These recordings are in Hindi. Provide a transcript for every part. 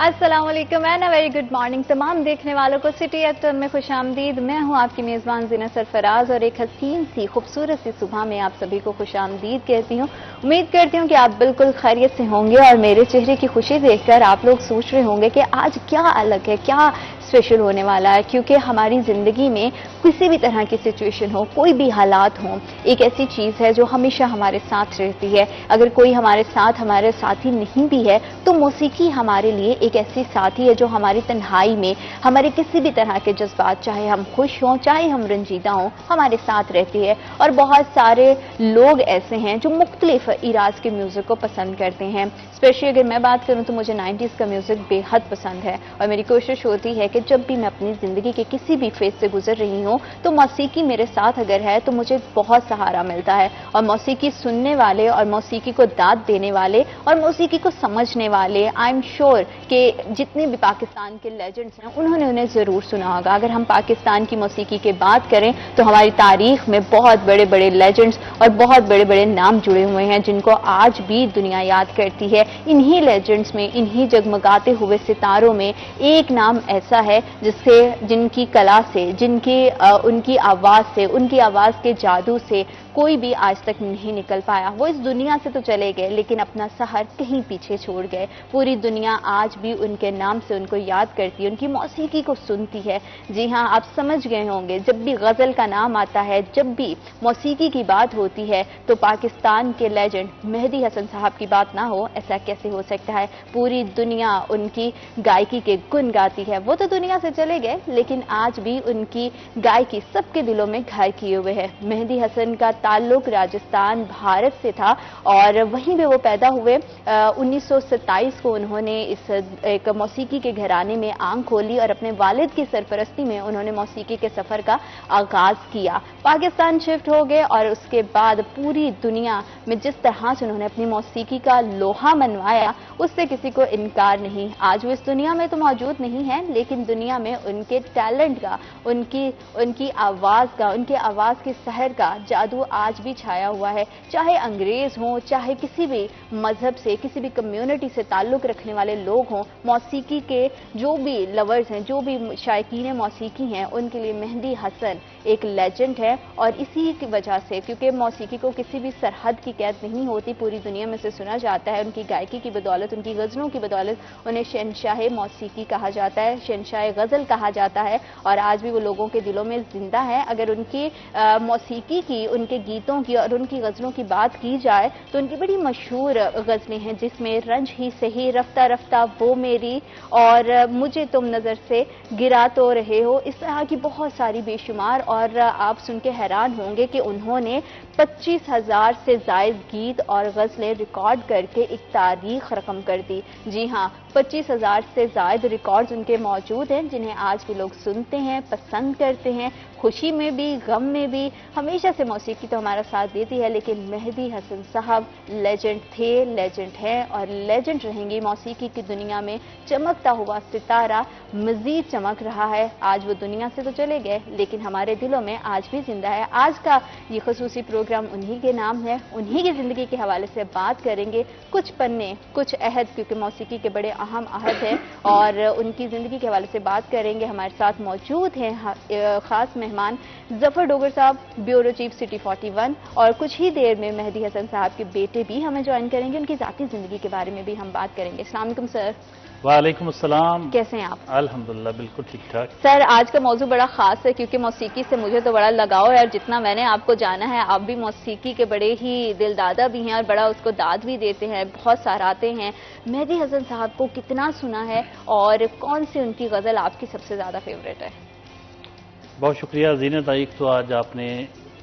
अस्सलाम वालेकुम and a very good morning तमाम देखने वालों को सिटी एफएम में खुशामदीद। मैं हूं आपकी मेज़बान ज़ीना सरफराज और एक हसीन सी खूबसूरत सी सुबह में आप सभी को खुशामदीद कहती हूं। उम्मीद करती हूं कि आप बिल्कुल खैरियत से होंगे और मेरे चेहरे की खुशी देखकर आप लोग सोच रहे होंगे कि आज क्या अलग है, क्या स्पेशल होने वाला है, क्योंकि हमारी ज़िंदगी में किसी भी तरह की सिचुएशन हो, कोई भी हालात हो, एक ऐसी चीज़ है जो हमेशा हमारे साथ रहती है। अगर कोई हमारे साथी नहीं भी है तो मौसीकी हमारे लिए एक ऐसी साथी है जो हमारी तन्हाई में, हमारे किसी भी तरह के जज्बात, चाहे हम खुश हों चाहे हम रंजीदा हों, हमारे साथ रहती है। और बहुत सारे लोग ऐसे हैं जो मुख्तलिफ इराज के म्यूज़िक को पसंद करते हैं। स्पेशली अगर मैं बात करूं तो मुझे 90s का म्यूज़िक बेहद पसंद है और मेरी कोशिश होती है कि जब भी मैं अपनी ज़िंदगी के किसी भी फेज से गुजर रही हूं तो मौसीकी मेरे साथ अगर है तो मुझे बहुत सहारा मिलता है। और मौसीकी सुनने वाले और मौसीकी को दाद देने वाले और मौसीकी को समझने वाले, आई एम श्योर कि जितने भी पाकिस्तान के लेजेंड्स हैं उन्होंने उन्हें ज़रूर सुना होगा। अगर हम पाकिस्तान की मौसीकी की बात करें तो हमारी तारीख में बहुत बड़े बड़े लेजेंड्स और बहुत बड़े बड़े नाम जुड़े हुए हैं जिनको आज भी दुनिया याद करती है। इन्हीं लेजेंड्स में, इन्हीं जगमगाते हुए सितारों में एक नाम ऐसा है जिनकी कला से, उनकी आवाज़ के जादू से कोई भी आज तक नहीं निकल पाया। वो इस दुनिया से तो चले गए लेकिन अपना शहर कहीं पीछे छोड़ गए। पूरी दुनिया आज भी उनके नाम से उनको याद करती है, उनकी मौसीकी को सुनती है। जी हाँ, आप समझ गए होंगे, जब भी गज़ल का नाम आता है, जब भी मौसीकी की बात होती है तो पाकिस्तान के लेजेंड मेहदी हसन साहब की बात ना हो, ऐसा कैसे हो सकता है। पूरी दुनिया उनकी गायकी के गुण गाती है। वो तो दुनिया से चले गए लेकिन आज भी उनकी गायकी सबके दिलों में घर किए हुए है। मेहदी हसन का ताल्लुक राजस्थान भारत से था और वहीं पे वो पैदा हुए। 1927 को उन्होंने इस एक मौसीकी के घराने में आंख खोली और अपने वालिद की सरपरस्ती में उन्होंने मौसीकी के सफर का आगाज किया। पाकिस्तान शिफ्ट हो गए और उसके बाद पूरी दुनिया में जिस तरह से उन्होंने अपनी मौसीकी का लोहा मनवाया उससे किसी को इनकार नहीं। आज वो इस दुनिया में तो मौजूद नहीं है लेकिन दुनिया में उनके टैलेंट का, उनकी आवाज़ का, उनके आवाज़ के सहर का जादू आज भी छाया हुआ है। चाहे अंग्रेज हों, चाहे किसी भी मजहब से, किसी भी कम्युनिटी से ताल्लुक़ रखने वाले लोग हों, मौसीकी के जो भी लवर्स हैं, जो भी शायकीन मौसीकी हैं, उनके लिए मेहदी हसन एक लेजेंड है। और इसी की वजह से, क्योंकि मौसीकी को किसी भी सरहद की कैद नहीं होती, पूरी दुनिया में से सुना जाता है। उनकी गायकी की बदौलत, उनकी गज़लों की बदौलत उन्हें शहंशाह मौसीकी कहा जाता है, शहंशाह गज़ल कहा जाता है और आज भी वो लोगों के दिलों में जिंदा है। अगर उनकी मौसीकी की, उनके गीतों की और उनकी गज़लों की बात की जाए तो उनकी बड़ी मशहूर गज़लें हैं जिसमें रंज ही सही, रफ्ता रफ्ता वो मेरी और मुझे तुम नज़र से गिरा तो रहे हो, इस तरह की बहुत सारी बेशुमार। और आप सुन के हैरान होंगे कि उन्होंने 25,000 से ज़ायद गीत और गज़लें रिकॉर्ड करके एक तारीख रकम कर दी। जी हाँ, 25,000 से ज़ायद रिकॉर्ड्स उनके मौजूद हैं जिन्हें आज भी लोग सुनते हैं, पसंद करते हैं। खुशी में भी, गम में भी हमेशा से मौसीकी तो हमारा साथ देती है लेकिन मेहदी हसन साहब लेजेंड थे, लेजेंड हैं और लेजेंड रहेंगी। मौसीकी की दुनिया में चमकता हुआ सितारा मजीद चमक रहा है। आज वो दुनिया से तो चले गए लेकिन हमारे दिलों में आज भी जिंदा है। आज का ये खुसूसी प्रोग्राम उन्हीं के नाम है, उन्हीं की ज़िंदगी के हवाले से बात करेंगे। कुछ पन्ने, कुछ अहद, क्योंकि मौसीकी के बड़े अहम अहद हैं और उनकी ज़िंदगी के हवाले से बात करेंगे। हमारे साथ मौजूद हैं ख़ास मेहमान जफर डोगर साहब, ब्यूरो चीफ सिटी 41, और कुछ ही देर में मेहदी हसन साहब के बेटे भी हमें ज्वाइन करेंगे। उनकी ज़ाती ज़िंदगी के बारे में भी हम बात करेंगे। अस्सलाम वालेकुम सर। वालेकुम अस्सलाम। कैसे हैं आप? अल्हम्दुलिल्लाह बिल्कुल ठीक ठाक। सर, आज का मौजू बड़ा खास है क्योंकि मौसीकी से मुझे तो बड़ा लगाव है और जितना मैंने आपको जाना है आप भी मौसीकी के बड़े ही दिलदादा भी हैं और बड़ा उसको दाद भी देते हैं, बहुत सराहते हैं। मेहदी हसन साहब को कितना सुना है और कौन सी उनकी गज़ल आपकी सबसे ज़्यादा फेवरेट है? बहुत शुक्रिया ज़ीनत। एक तो आज आपने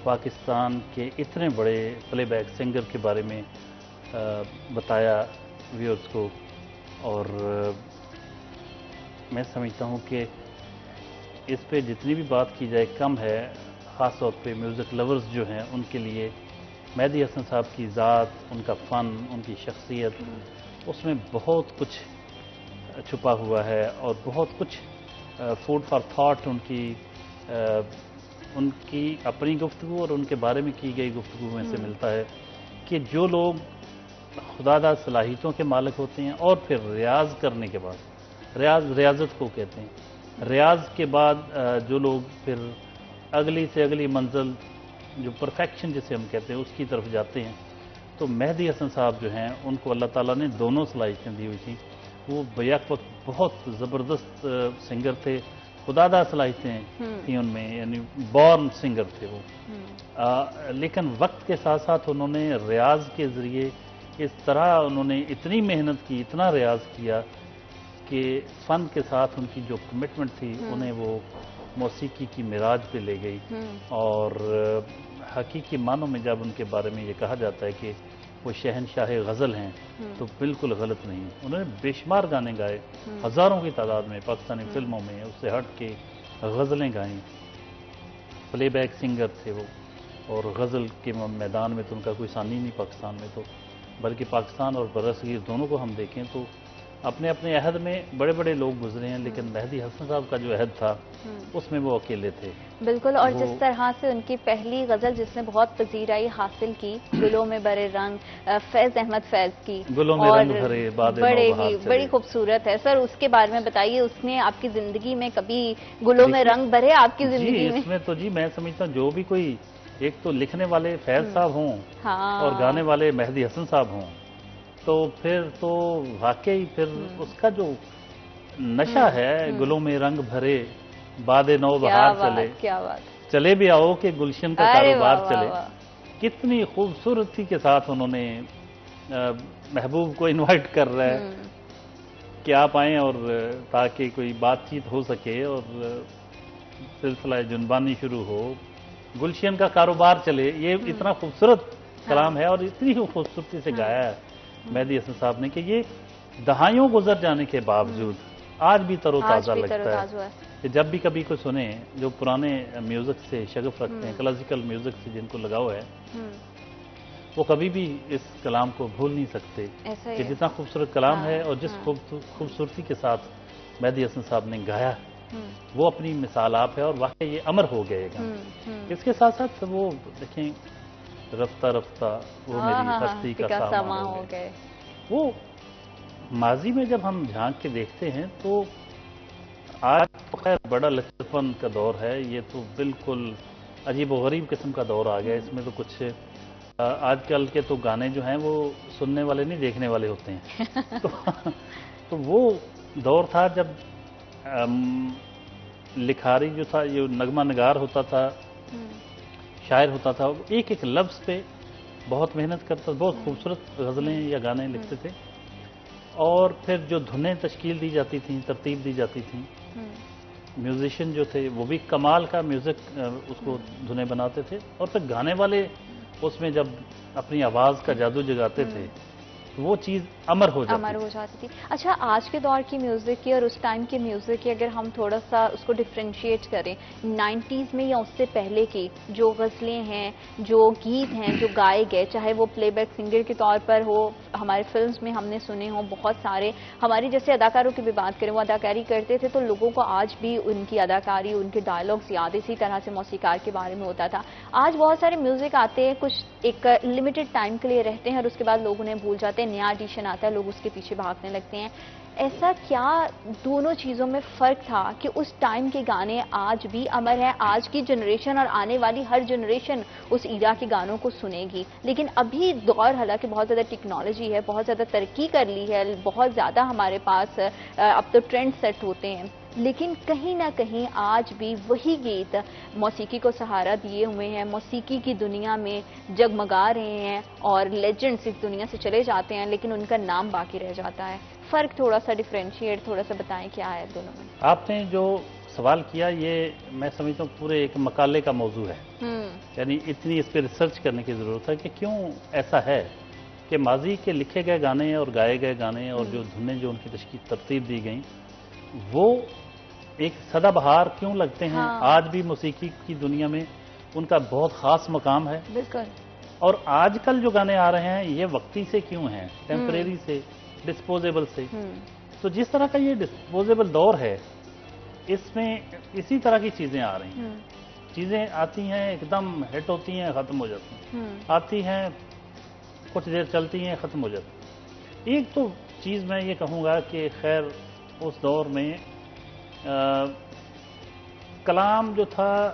पाकिस्तान के इतने बड़े प्लेबैक सिंगर के बारे में बताया व्यूअर्स को, और मैं समझता हूँ कि इस पे जितनी भी बात की जाए कम है। ख़ास तौर पे म्यूज़िक लवर्स जो हैं उनके लिए मेहदी हसन साहब की ज़ात, उनका फ़न, उनकी शख्सियत, उसमें बहुत कुछ छुपा हुआ है और बहुत कुछ फूड फॉर थाट उनकी अपनी गुफ्तगू और उनके बारे में की गई गुफ्तगू में से मिलता है कि जो लोग खुदादा सलाहियतों के मालिक होते हैं और फिर रियाज करने के बाद रियाजत को कहते हैं। रियाज के बाद जो लोग फिर अगली से अगली मंजिल, जो परफेक्शन जिसे हम कहते हैं, उसकी तरफ जाते हैं। तो मेहदी हसन साहब जो हैं, उनको अल्लाह ताला ने दोनों सलाहियतें दी हुई थी। वो बैक वक्त बहुत ज़बरदस्त सिंगर थे, खुदादा सलाहियतें थी उनमें, यानी बॉर्न सिंगर थे वो। लेकिन वक्त के साथ साथ उन्होंने रियाज के ज़रिए इस तरह उन्होंने इतनी मेहनत की, इतना रियाज किया कि फ़न के साथ उनकी जो कमिटमेंट थी उन्हें वो मौसीकी की मिराज पे ले गई। और हकीकी मानों में जब उनके बारे में ये कहा जाता है कि वो शहनशाह गज़ल हैं, तो बिल्कुल गलत नहीं। उन्होंने बेशुमार गाने गाए, हज़ारों की तादाद में पाकिस्तानी फिल्मों में, उससे हट के गज़लें गाईं। प्लेबैक सिंगर थे वो, और गज़ल के मैदान में तो उनका कोई सानी नहीं पाकिस्तान में, तो बल्कि पाकिस्तान और बरसगीर दोनों को हम देखें तो अपने अपने अहद में बड़े बड़े लोग गुजरे हैं, लेकिन मेहदी हसन साहब का जो अहद था उसमें वो अकेले थे। बिल्कुल। और जिस तरह से उनकी पहली गजल जिसने बहुत पजीराई हासिल की, गुलों में भरे रंग, फैज अहमद फैज की, गुलों में रंग भरे बड़ी खूबसूरत है। सर उसके बारे में बताइए, उसने आपकी जिंदगी में कभी गुलों में रंग भरे आपकी जिंदगी में? इसमें तो जी मैं समझता हूँ जो भी कोई, एक तो लिखने वाले फैज साहब हों, हाँ, और गाने वाले मेहदी हसन साहब हों, तो फिर तो वाकई फिर उसका जो नशा है, गुलों में रंग भरे बादे नौ बहार चले, क्या बात, चले भी आओ कि गुलशन का कारोबार चले। कितनी खूबसूरती के साथ उन्होंने महबूब को इनवाइट कर रहा है कि आप आए, और ताकि कोई बातचीत हो सके और सिलसिला जुनबानी शुरू हो, गुलशन का कारोबार चले। ये इतना खूबसूरत कलाम है और इतनी खूबसूरती से गाया है मेहदी हसन साहब ने कि ये दहाइयों गुजर जाने के बावजूद आज भी तरोताज़ा लगता है कि जब भी कभी कोई सुने जो पुराने म्यूजिक से शगफ रखते हैं, क्लासिकल म्यूजिक से जिनको लगाव है, वो कभी भी इस कलाम को भूल नहीं सकते कि जितना खूबसूरत कलाम है और जिस खूबसूरती के साथ मेहदी हसन साहब ने गाया, वो अपनी मिसाल आप है और वाकई ये अमर हो गएगा। इसके साथ साथ वो देखें, रफ्ता रफ्ता वो मेरी हस्ती का सामा हो गए। वो माजी में जब हम झांक के देखते हैं तो आज तो खैर बड़ा लचरपन का दौर है, ये तो बिल्कुल अजीब व गरीब किस्म का दौर आ गया। इसमें तो कुछ आजकल के तो गाने जो हैं वो सुनने वाले नहीं देखने वाले होते हैं। तो वो दौर था जब लिखारी जो था, ये नगमा नगार होता था, शायर होता था, एक एक लफ्ज़ पे बहुत मेहनत करता, बहुत खूबसूरत गज़लें या गाने लिखते थे, और फिर जो धुनें तश्कील दी जाती थी, तरतीब दी जाती थी, म्यूजिशियन जो थे वो भी कमाल का म्यूज़िक उसको धुनें बनाते थे, और फिर गाने वाले उसमें जब अपनी आवाज़ का जादू जगाते थे वो चीज़ अमर हो जाती थी। अच्छा, आज के दौर की म्यूज़िक की और उस टाइम के म्यूज़िक की अगर हम थोड़ा सा उसको डिफ्रेंशिएट करें, 90s में या उससे पहले की जो गज़लें हैं, जो गीत हैं जो गाए गए, चाहे वो प्लेबैक सिंगर के तौर पर हो, हमारे फिल्म्स में हमने सुने हों, बहुत सारे हमारी जैसे अदाकारों की भी बात करें, वो अदाकारी करते थे तो लोगों को आज भी उनकी अदाकारी, उनके डायलॉग्स याद इसी तरह से मौसीकार के बारे में होता था। आज बहुत सारे म्यूज़िक आते हैं, कुछ एक लिमिटेड टाइम के लिए रहते हैं और उसके बाद लोग उन्हें भूल जाते हैं, नया एडिशन आता है, लोग उसके पीछे भागने लगते हैं। ऐसा क्या दोनों चीज़ों में फ़र्क था कि उस टाइम के गाने आज भी अमर हैं, आज की जनरेशन और आने वाली हर जनरेशन उस ईरा के गानों को सुनेगी, लेकिन अभी दौर हालांकि बहुत ज़्यादा टेक्नोलॉजी है, बहुत ज़्यादा तरक्की कर ली है, बहुत ज़्यादा हमारे पास अब तो ट्रेंड सेट होते हैं, लेकिन कहीं ना कहीं आज भी वही गीत मौसीकी को सहारा दिए हुए हैं, मौसीकी की दुनिया में जगमगा रहे हैं और लेजेंड्स इस दुनिया से चले जाते हैं, लेकिन उनका नाम बाकी रह जाता है। फ़र्क थोड़ा सा डिफ्रेंशिएट थोड़ा सा बताएं क्या है दोनों में? आपने जो सवाल किया ये मैं समझता हूँ पूरे एक मकाले का मौजू है, यानी इतनी इस पर रिसर्च करने की ज़रूरत है कि क्यों ऐसा है कि माजी के लिखे गए गाने और गाए गए गाने और जो धुनें जो उनकी तश्कील तरतीब दी गई वो एक सदाबहार क्यों लगते हैं। आज भी मौसीकी की दुनिया में उनका बहुत ख़ास मकाम है। बिल्कुल। और आजकल जो गाने आ रहे हैं ये वक्ती से क्यों हैं, टेम्परेरी से, डिस्पोजेबल से। तो जिस तरह का ये डिस्पोजेबल दौर है इसमें इसी तरह की चीज़ें आ रही हैं। चीज़ें आती हैं एकदम हिट होती हैं, ख़त्म हो जाती हैं, आती हैं कुछ देर चलती हैं, ख़त्म हो जाती हैं। एक तो चीज़ मैं ये कहूँगा कि खैर उस दौर में कलाम जो था,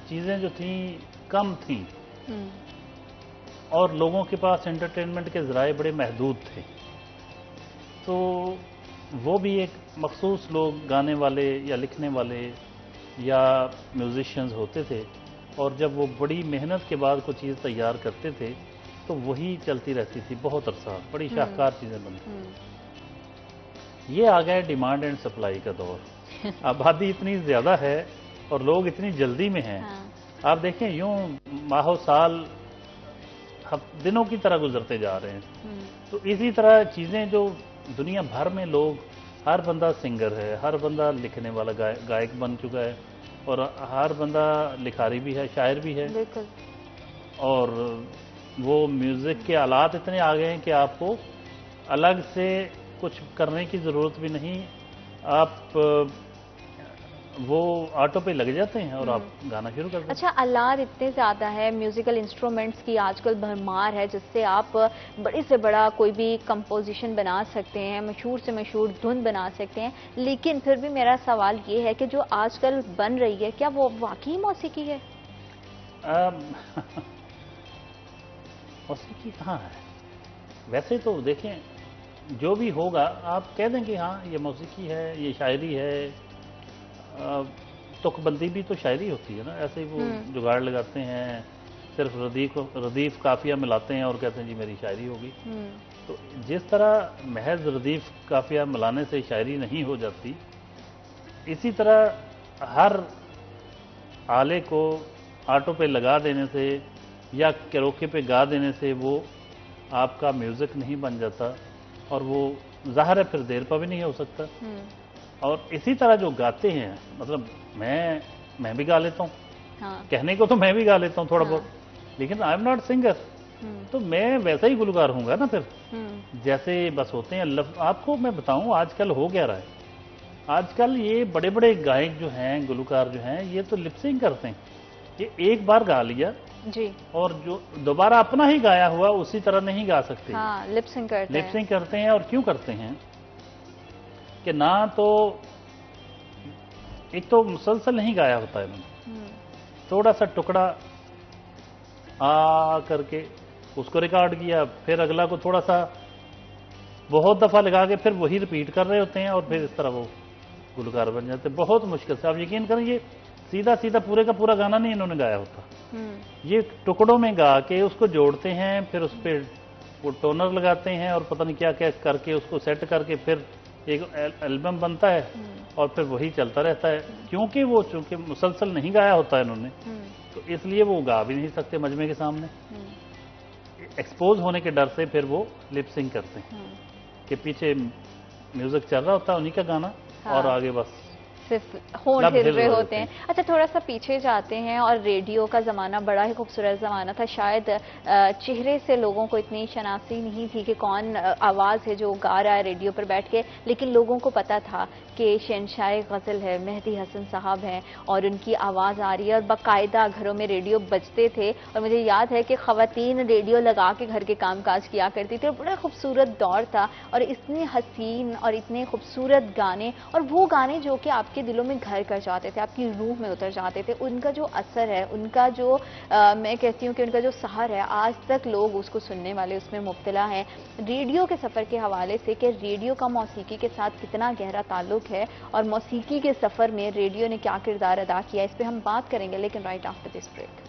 चीज़ें जो थी कम थी और लोगों के पास एंटरटेनमेंट के ज़राए बड़े महदूद थे। तो वो भी एक मखसूस लोग गाने वाले या लिखने वाले या म्यूजिशियंस होते थे, और जब वो बड़ी मेहनत के बाद कोई चीज़ तैयार करते थे तो वही चलती रहती थी बहुत अरसा, बड़ी शाहकार चीज़ें बनती। ये आ गया डिमांड एंड सप्लाई का दौर। आबादी इतनी ज़्यादा है और लोग इतनी जल्दी में हैं। हाँ। आप देखें यूं माहो साल दिनों की तरह गुजरते जा रहे हैं। तो इसी तरह चीज़ें जो दुनिया भर में लोग, हर बंदा सिंगर है, हर बंदा लिखने वाला गायक बन चुका है, और हर बंदा लिखारी भी है, शायर भी है। बिल्कुल। और वो म्यूज़िक के आलात इतने आ गए हैं कि आपको अलग से कुछ करने की ज़रूरत भी नहीं। आप वो ऑटो पे लग जाते हैं और आप गाना शुरू कर देते हैं। अच्छा, आलात इतने ज़्यादा है, म्यूज़िकल इंस्ट्रूमेंट्स की आजकल भरमार है, जिससे आप बड़े से बड़ा कोई भी कंपोजिशन बना सकते हैं, मशहूर से मशहूर धुन बना सकते हैं। लेकिन फिर भी मेरा सवाल ये है कि जो आजकल बन रही है, क्या वो वाकई मौसीकी है? मौसीकी कहाँ है? वैसे तो देखें, जो भी होगा आप कह दें कि हाँ ये मौसीकी है, ये शायरी है। तुकबंदी भी तो शायरी होती है ना। ऐसे ही वो जुगाड़ लगाते हैं, सिर्फ रदीफ काफिया मिलाते हैं और कहते हैं जी मेरी शायरी होगी। तो जिस तरह महज रदीफ काफिया मिलाने से शायरी नहीं हो जाती, इसी तरह हर आले को ऑटो पे लगा देने से या कैरोके पे गा देने से वो आपका म्यूजिक नहीं बन जाता, और वो ज़ाहिर है फिर देर पर भी नहीं हो सकता। और इसी तरह जो गाते हैं, मतलब मैं भी गा लेता हूँ। हाँ। कहने को तो मैं भी गा लेता हूँ थोड़ा बहुत, लेकिन आई एम नॉट सिंगर। तो मैं वैसा ही गुलकार हूँगा ना फिर, जैसे बस होते हैं। आपको मैं बताऊँ आजकल हो क्या रहा है, आजकल ये बड़े बड़े गायक जो हैं, गुलकार जो हैं, ये तो लिपसिंग करते हैं। ये एक बार गा लिया जी, और जो दोबारा अपना ही गाया हुआ उसी तरह नहीं गा सकते। हाँ, लिपसिंग करते हैं। और क्यों करते हैं कि ना तो एक तो मुसलसल नहीं गाया होता है मैंने, थोड़ा सा टुकड़ा आ करके उसको रिकॉर्ड किया, फिर अगला को थोड़ा सा बहुत दफा लगा के फिर वही रिपीट कर रहे होते हैं, और फिर इस तरह वो गुलकार बन जाते हैं। बहुत मुश्किल से, आप यकीन करें, ये सीधा सीधा पूरे का पूरा गाना नहीं इन्होंने गाया होता। ये टुकड़ों में गा के उसको जोड़ते हैं, फिर उस पर वो टोनर लगाते हैं और पता नहीं क्या क्या करके उसको सेट करके फिर एक एल्बम बनता है, और फिर वही चलता रहता है। क्योंकि वो चूंकि मुसलसल नहीं गाया होता है इन्होंने, तो इसलिए वो गा भी नहीं सकते मजमे के सामने। एक्सपोज होने के डर से फिर वो लिपसिंग करते हैं कि पीछे म्यूजिक चल रहा होता है उन्हीं का गाना, हाँ। और आगे बस सिर्फ होंठ हिल रहे होते हैं। अच्छा, थोड़ा सा पीछे जाते हैं, और रेडियो का ज़माना बड़ा ही खूबसूरत ज़माना था। शायद चेहरे से लोगों को इतनी शनाख्ती नहीं थी कि कौन आवाज़ है जो गा रहा है रेडियो पर बैठ के, लेकिन लोगों को पता था कि शहंशाह गज़ल है, मेहदी हसन साहब हैं, और उनकी आवाज़ आ रही है, और बाकायदा घरों में रेडियो बजते थे। और मुझे याद है कि ख़वातीन रेडियो लगा के घर के कामकाज किया करती थी, और बड़ा खूबसूरत दौर था, और इतने हसीन और इतने खूबसूरत गाने, और वो गाने जो कि आपके दिलों में घर कर जाते थे, आपकी रूह में उतर जाते थे। उनका जो असर है, उनका जो मैं कहती हूँ कि उनका जो सहर है, आज तक लोग उसको सुनने वाले उसमें मुब्तला हैं। रेडियो के सफ़र के हवाले से कि रेडियो का मौसीकी के साथ कितना गहरा ताल्लुक है, और मौसीकी के सफ़र में रेडियो ने क्या किरदार अदा किया, इस पर हम बात करेंगे, लेकिन right after this break.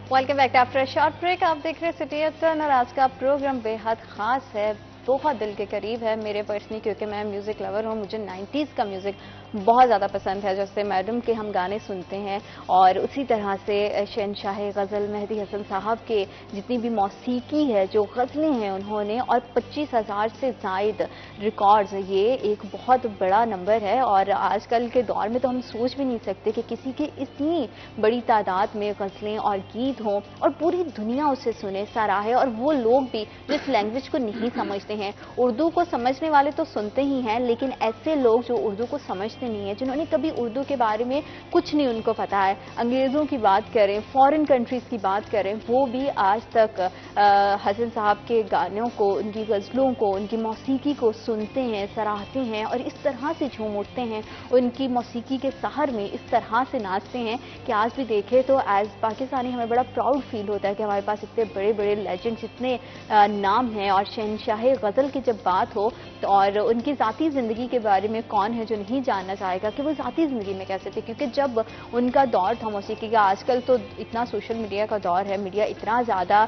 Welcome back after short break. आप देख रहे हैं सिटी एफएम, और आज का प्रोग्राम बेहद खास है, बहुत दिल के करीब है मेरे पर्सनली, क्योंकि मैं म्यूज़िक लवर हूँ। मुझे 90s का म्यूज़िक बहुत ज़्यादा पसंद है, जैसे मैडम के हम गाने सुनते हैं, और उसी तरह से शहंशाह गज़ल मेहदी हसन साहब के जितनी भी मौसीकी है, जो गज़लें हैं उन्होंने, और 25,000 से ज़ायद रिकॉर्ड्स, ये एक बहुत बड़ा नंबर है। और आजकल के दौर में तो हम सोच भी नहीं सकते कि किसी की इतनी बड़ी तादाद में गज़लें और गीत हों, और पूरी दुनिया उसे सुने, सराहे, और वो लोग भी जिस लैंग्वेज को नहीं समझते हैं। उर्दू को समझने वाले तो सुनते ही हैं, लेकिन ऐसे लोग जो उर्दू को समझते नहीं है, जिन्होंने कभी उर्दू के बारे में कुछ नहीं उनको पता है, अंग्रेज़ों की बात करें, फॉरेन कंट्रीज़ की बात करें, वो भी आज तक हसन साहब के गानों को, उनकी गज़लों को, उनकी मौसीकी को सुनते हैं, सराहते हैं और इस तरह से झूम उठते हैं, उनकी मौसीकी के सहर में इस तरह से नाचते हैं कि आज भी देखें तो एज पाकिस्तानी हमें बड़ा प्राउड फील होता है कि हमारे पास इतने बड़े बड़े लेजेंड्स, इतने नाम हैं। और शहंशाह गज़ल की जब बात हो तो और उनकी ज़ाती ज़िंदगी के बारे में कौन है जो नहीं जानना चाहेगा कि वो ज़ाती ज़िंदगी में कैसे थे, क्योंकि जब उनका दौर था मौसीकी का, आजकल तो इतना सोशल मीडिया का दौर है, मीडिया इतना ज़्यादा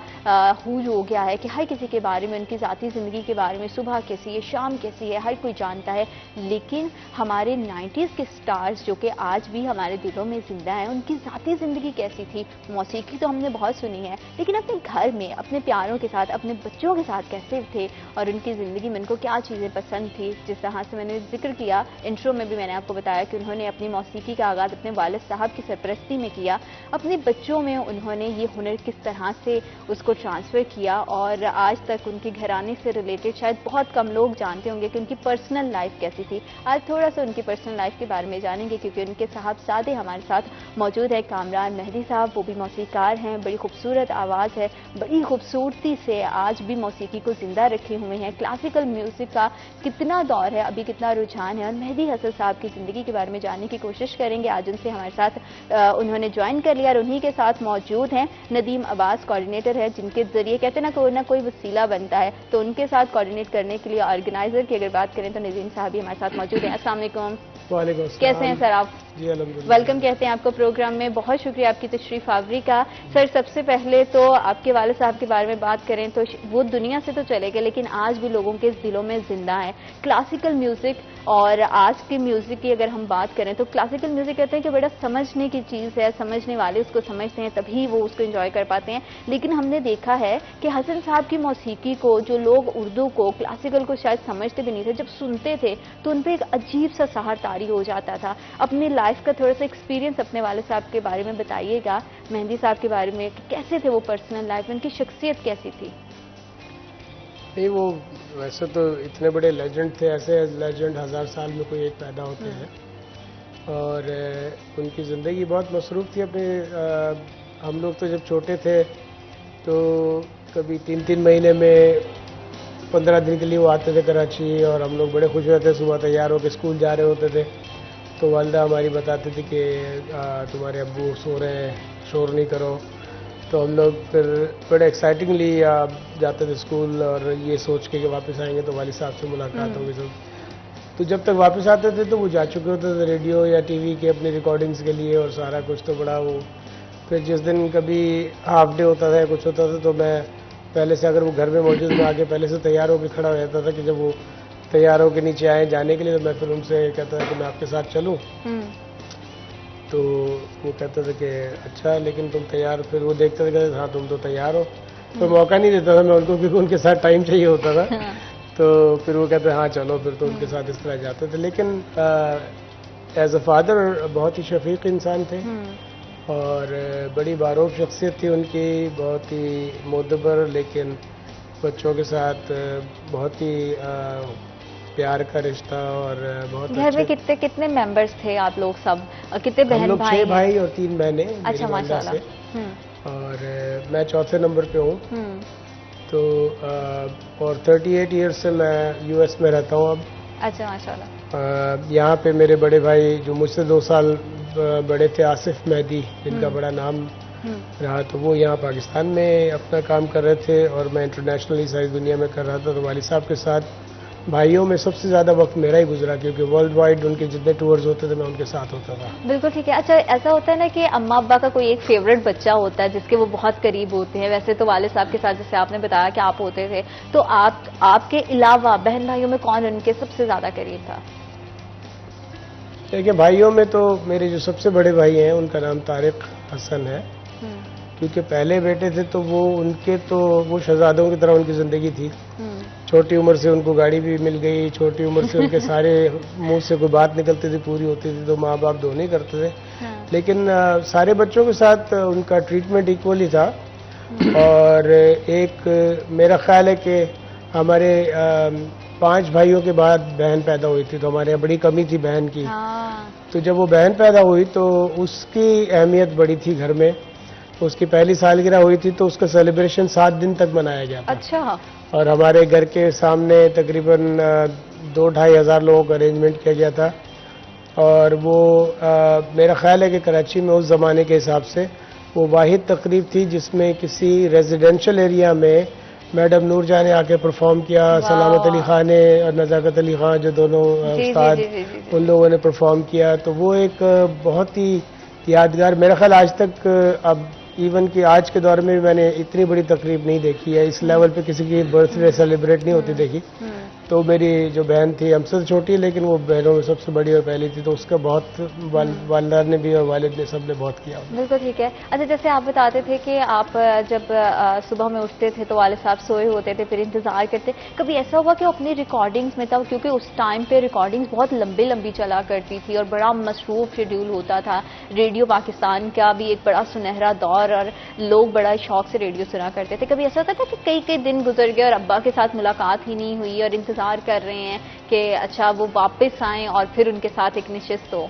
हुज हो गया है कि हर किसी के बारे में, उनकी ज़ाती ज़िंदगी के बारे में, सुबह कैसी है, शाम कैसी है, हर कोई जानता है। लेकिन हमारे 90s के स्टार्स जो कि आज भी हमारे दिलों में जिंदा हैं, उनकी ज़ाती ज़िंदगी कैसी थी? मौसीकी तो हमने बहुत सुनी है, लेकिन अपने घर में अपने प्यारों के साथ, अपने बच्चों के साथ कैसे थे और उनकी ज़िंदगी में उनको क्या चीज़ें पसंद थी। जिस तरह से मैंने जिक्र किया इंट्रो में भी, मैंने आपको बताया कि उन्होंने अपनी मौसीकी का आगाज़ अपने वालिद साहब की सरपरस्ती में किया, अपने बच्चों में उन्होंने ये हुनर किस तरह से उसको ट्रांसफ़र किया और आज तक उनके घराने से रिलेटेड शायद बहुत कम लोग जानते होंगे कि उनकी पर्सनल लाइफ कैसी थी। आज थोड़ा सा उनकी पर्सनल लाइफ के बारे में जानेंगे, क्योंकि उनके साहबजादे हमारे साथ मौजूद है। कामरान मेहदी साहब, वो भी मौसीकार हैं, बड़ी खूबसूरत आवाज़ है, बड़ी खूबसूरती से आज भी मौसीकी को ज़िंदा रखे हुए हैं। क्लासिकल म्यूज़िक का कितना दौर है, अभी कितना रुझान है, और मेहदी हसन साहब की ज़िंदगी के बारे में जानने की कोशिश करेंगे। आज उनसे हमारे साथ उन्होंने ज्वाइन कर लिया और उन्हीं के साथ मौजूद हैं नदीम अब्बास, कोऑर्डिनेटर है, जिनके जरिए कहते हैं ना कोई वसीला बनता है, तो उनके साथ कोऑर्डिनेट करने के लिए ऑर्गेनाइजर की अगर बात करें तो नदीम साहब भी हमारे साथ मौजूद हैं। अस्सलाम वालेकुम। वालेकुम। कैसे हैं सर आप? जी अल्हम्दुलिल्लाह। वेलकम कहते हैं आपको प्रोग्राम में, बहुत शुक्रिया आपकी तशरीफ आवरी का। सर सबसे पहले तो आपके वालिद साहब के बारे में बात करें तो वो दुनिया से तो चले गए, लेकिन आज भी लोगों के दिलों में जिंदा है। क्लासिकल म्यूजिक और आज के म्यूजिक की अगर हम बात करें तो क्लासिकल म्यूजिक कहते हैं कि बड़ा समझने की चीज़ है, समझने वाले उसको समझते हैं तभी वो उसको एंजॉय कर पाते हैं। लेकिन हमने देखा है कि हसन साहब की मौसीकी को जो लोग उर्दू को, क्लासिकल को शायद समझते भी नहीं थे, जब सुनते थे तो उन पर एक अजीब सा सहर तारी हो जाता था। अपनी लाइफ का थोड़ा सा एक्सपीरियंस अपने वाले साहब के बारे में बताइएगा, मेहदी साहब के बारे में, कि कैसे थे वो पर्सनल लाइफ में, उनकी शख्सियत कैसी थी? नहीं, वो वैसे तो इतने बड़े लेजेंड थे, ऐसे लेजेंड 1000 साल में कोई एक पैदा होते हैं, और उनकी ज़िंदगी बहुत मसरूफ़ थी। अपने हम लोग तो जब छोटे थे तो कभी 3-3 महीने में 15 दिन के लिए वो आते थे कराची, और हम लोग बड़े खुश होते थे। सुबह तैयार होकर स्कूल जा रहे होते थे तो वालिदा हमारी बताती थी कि तुम्हारे अब्बू सो रहे हैं, शोर नहीं करो। तो हम लोग फिर बड़े एक्साइटिंगली जाते थे स्कूल, और ये सोच के कि वापस आएंगे तो वालिद साहब से मुलाकात होगी सब। तो जब तक वापस आते थे तो वो जा चुके होते थे रेडियो या टीवी के अपनी रिकॉर्डिंग्स के लिए और सारा कुछ। तो बड़ा वो, फिर जिस दिन कभी हाफ डे होता था या कुछ होता था तो मैं पहले से, अगर वो घर में मौजूद, मैं आके पहले से तैयार होकर खड़ा हो जाता था कि जब वो तैयार होकर नीचे आए जाने के लिए तो मैं फिर उनसे कहता था कि मैं आपके साथ चलूँ। तो वो कहते थे कि अच्छा, लेकिन तुम तैयार, फिर वो देखते थे कहते हाँ तुम तो तैयार हो। तो मौका नहीं देता था मैं उनको, क्योंकि उनके साथ टाइम चाहिए होता था। तो फिर वो कहते हाँ चलो, फिर तो उनके साथ इस तरह जाते थे। लेकिन एज अ फादर बहुत ही शफीक इंसान थे, और बड़ी बारूक शख्सियत थी उनकी, बहुत ही मोदबर, लेकिन बच्चों के साथ बहुत ही प्यार का रिश्ता। और बहुत घर में कितने कितने मेंबर्स थे आप लोग सब, कितने बहन भाई? 6 भाई और 3 बहनें। अच्छा माशाल्लाह। और मैं चौथे नंबर पे हूँ। तो और 38 ईयर्स से मैं यूएस में रहता हूँ अब। अच्छा माशाल्लाह। यहाँ पे मेरे बड़े भाई जो मुझसे 2 साल बड़े थे, आसिफ मेहदी, जिनका बड़ा नाम रहा, तो वो यहाँ पाकिस्तान में अपना काम कर रहे थे और मैं इंटरनेशनली सारी दुनिया में कर रहा था। तो वालिद साहब के साथ भाइयों में सबसे ज़्यादा वक्त मेरा ही गुजरा, क्योंकि वर्ल्ड वाइड उनके जितने टूर्स होते थे मैं उनके साथ होता था। बिल्कुल ठीक है। अच्छा, ऐसा होता है ना कि अम्मा अब्बा का कोई एक फेवरेट बच्चा होता है जिसके वो बहुत करीब होते हैं। वैसे तो वालिद साहब के साथ जैसे आपने बताया कि आप होते थे, तो आपके अलावा बहन भाइयों में कौन उनके सबसे ज़्यादा करीब था? देखिए, भाइयों में तो मेरे जो सबसे बड़े भाई हैं उनका नाम तारिक हसन है, क्योंकि पहले बेटे थे तो वो उनके तो वो शहजादों की तरह उनकी ज़िंदगी थी। छोटी उम्र से उनको गाड़ी भी मिल गई, छोटी उम्र से उनके सारे मुंह से कोई बात निकलती थी पूरी होती थी, तो माँ बाप दोनों ही करते थे। लेकिन सारे बच्चों के साथ उनका ट्रीटमेंट इक्वली था। और एक मेरा ख्याल है कि हमारे 5 भाइयों के बाद बहन पैदा हुई थी, तो हमारे यहाँ बड़ी कमी थी बहन की। हाँ। तो जब वो बहन पैदा हुई तो उसकी अहमियत बड़ी थी घर में। उसकी पहली सालगिरह हुई थी तो उसका सेलिब्रेशन 7 दिन तक मनाया गया था। अच्छा। और हमारे घर के सामने तकरीबन 2-2.5 हज़ार लोगों का अरेंजमेंट किया गया था। और वो मेरा ख्याल है कि कराची में उस ज़माने के हिसाब से वो वाहिद तकरीब थी जिसमें किसी रेजिडेंशियल एरिया में मैडम नूरजहां ने आके परफॉर्म किया, सलामत अली खान ने और नज़ाकत अली खान जो दोनों उस्ताद, उन लोगों ने परफॉर्म किया। तो वो एक बहुत ही यादगार, मेरा ख्याल आज तक अब इवन कि आज के दौर में भी मैंने इतनी बड़ी तकरीब नहीं देखी है, इस लेवल पे किसी की बर्थडे सेलिब्रेट नहीं होती देखी। तो मेरी जो बहन थी हमसे छोटी लेकिन वो बहनों में सबसे बड़ी और पहली थी, तो उसका बहुत वालिदा ने भी और वालिद ने सब ने बहुत किया। बिल्कुल ठीक है। अच्छा, जैसे आप बताते थे कि आप जब सुबह में उठते थे तो वालिद साहब सोए होते थे, फिर इंतजार करते, कभी ऐसा हुआ कि अपनी रिकॉर्डिंग्स में, तब क्योंकि उस टाइम पे रिकॉर्डिंग्स बहुत लंबी लंबी चला करती थी और बड़ा मसरूफ शेड्यूल होता था, रेडियो पाकिस्तान का भी एक बड़ा सुनहरा दौर और लोग बड़ा शौक से रेडियो सुना करते थे, कभी ऐसा होता था कि कई कई दिन गुजर गए और अब्बा के साथ मुलाकात ही नहीं हुई और इंतजार कर रहे हैं कि अच्छा वो वापस आएं और फिर उनके साथ एक नशिस्त हो?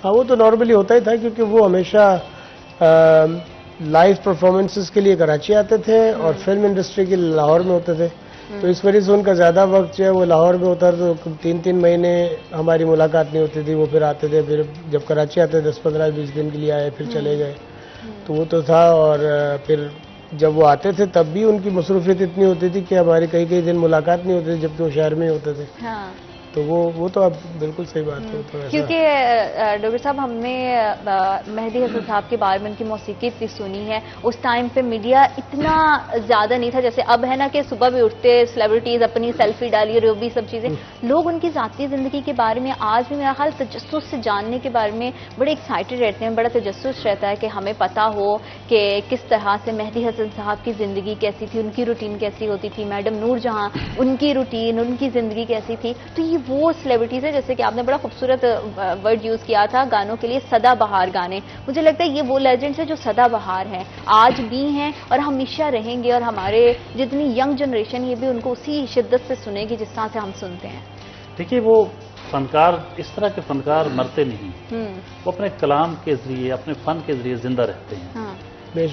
हाँ, वो तो नॉर्मली होता ही था क्योंकि वो हमेशा लाइव परफॉर्मेंसेस के लिए कराची आते थे और फिल्म इंडस्ट्री के लाहौर में होते थे। तो इस वजह से उनका ज़्यादा वक्त जो है वो लाहौर में होता था, तो 3-3 महीने हमारी मुलाकात नहीं होती थी। वो फिर आते थे, फिर जब कराची आते 10-15-20 दिन के लिए आए, फिर चले गए। तो वो तो था। और फिर जब वो आते थे तब भी उनकी मसरूफियत इतनी होती थी कि हमारी कई कई दिन मुलाकात नहीं होती थी, जबकि वो शहर में ही होते थे। हाँ। तो वो तो अब बिल्कुल सही बात है। तो क्योंकि डॉक्टर साहब हमने मेहदी हसन साहब के बारे में उनकी मौसीकी इतनी सुनी है, उस टाइम पे मीडिया इतना ज़्यादा नहीं था जैसे अब है ना कि सुबह भी उठते सेलिब्रिटीज़ अपनी सेल्फी डाली और भी सब चीज़ें, लोग उनकी ज़ाती ज़िंदगी के बारे में आज भी मेरा ख्याल तजस्सुस से जानने के बारे में बड़े एक्साइटेड रहते हैं, बड़ा तजस्सुस रहता है कि हमें पता हो कि किस तरह से मेहदी हसन साहब की ज़िंदगी कैसी थी, उनकी रूटीन कैसी होती थी, मैडम नूरजहां उनकी रूटीन, उनकी ज़िंदगी कैसी थी। तो ये वो सेलिब्रिटीज है, जैसे कि आपने बड़ा खूबसूरत वर्ड यूज किया था गानों के लिए, सदाबहार गाने। मुझे लगता है ये वो लेजेंड्स है जो सदाबहार हैं, आज भी हैं और हमेशा रहेंगे, और हमारे जितनी यंग जनरेशन ये भी उनको उसी शिद्दत से सुनेगी जिस तरह से हम सुनते हैं। देखिए, वो फनकार, इस तरह के फनकार मरते नहीं, वो अपने कलाम के जरिए, अपने फन के जरिए जिंदा रहते हैं। हाँ।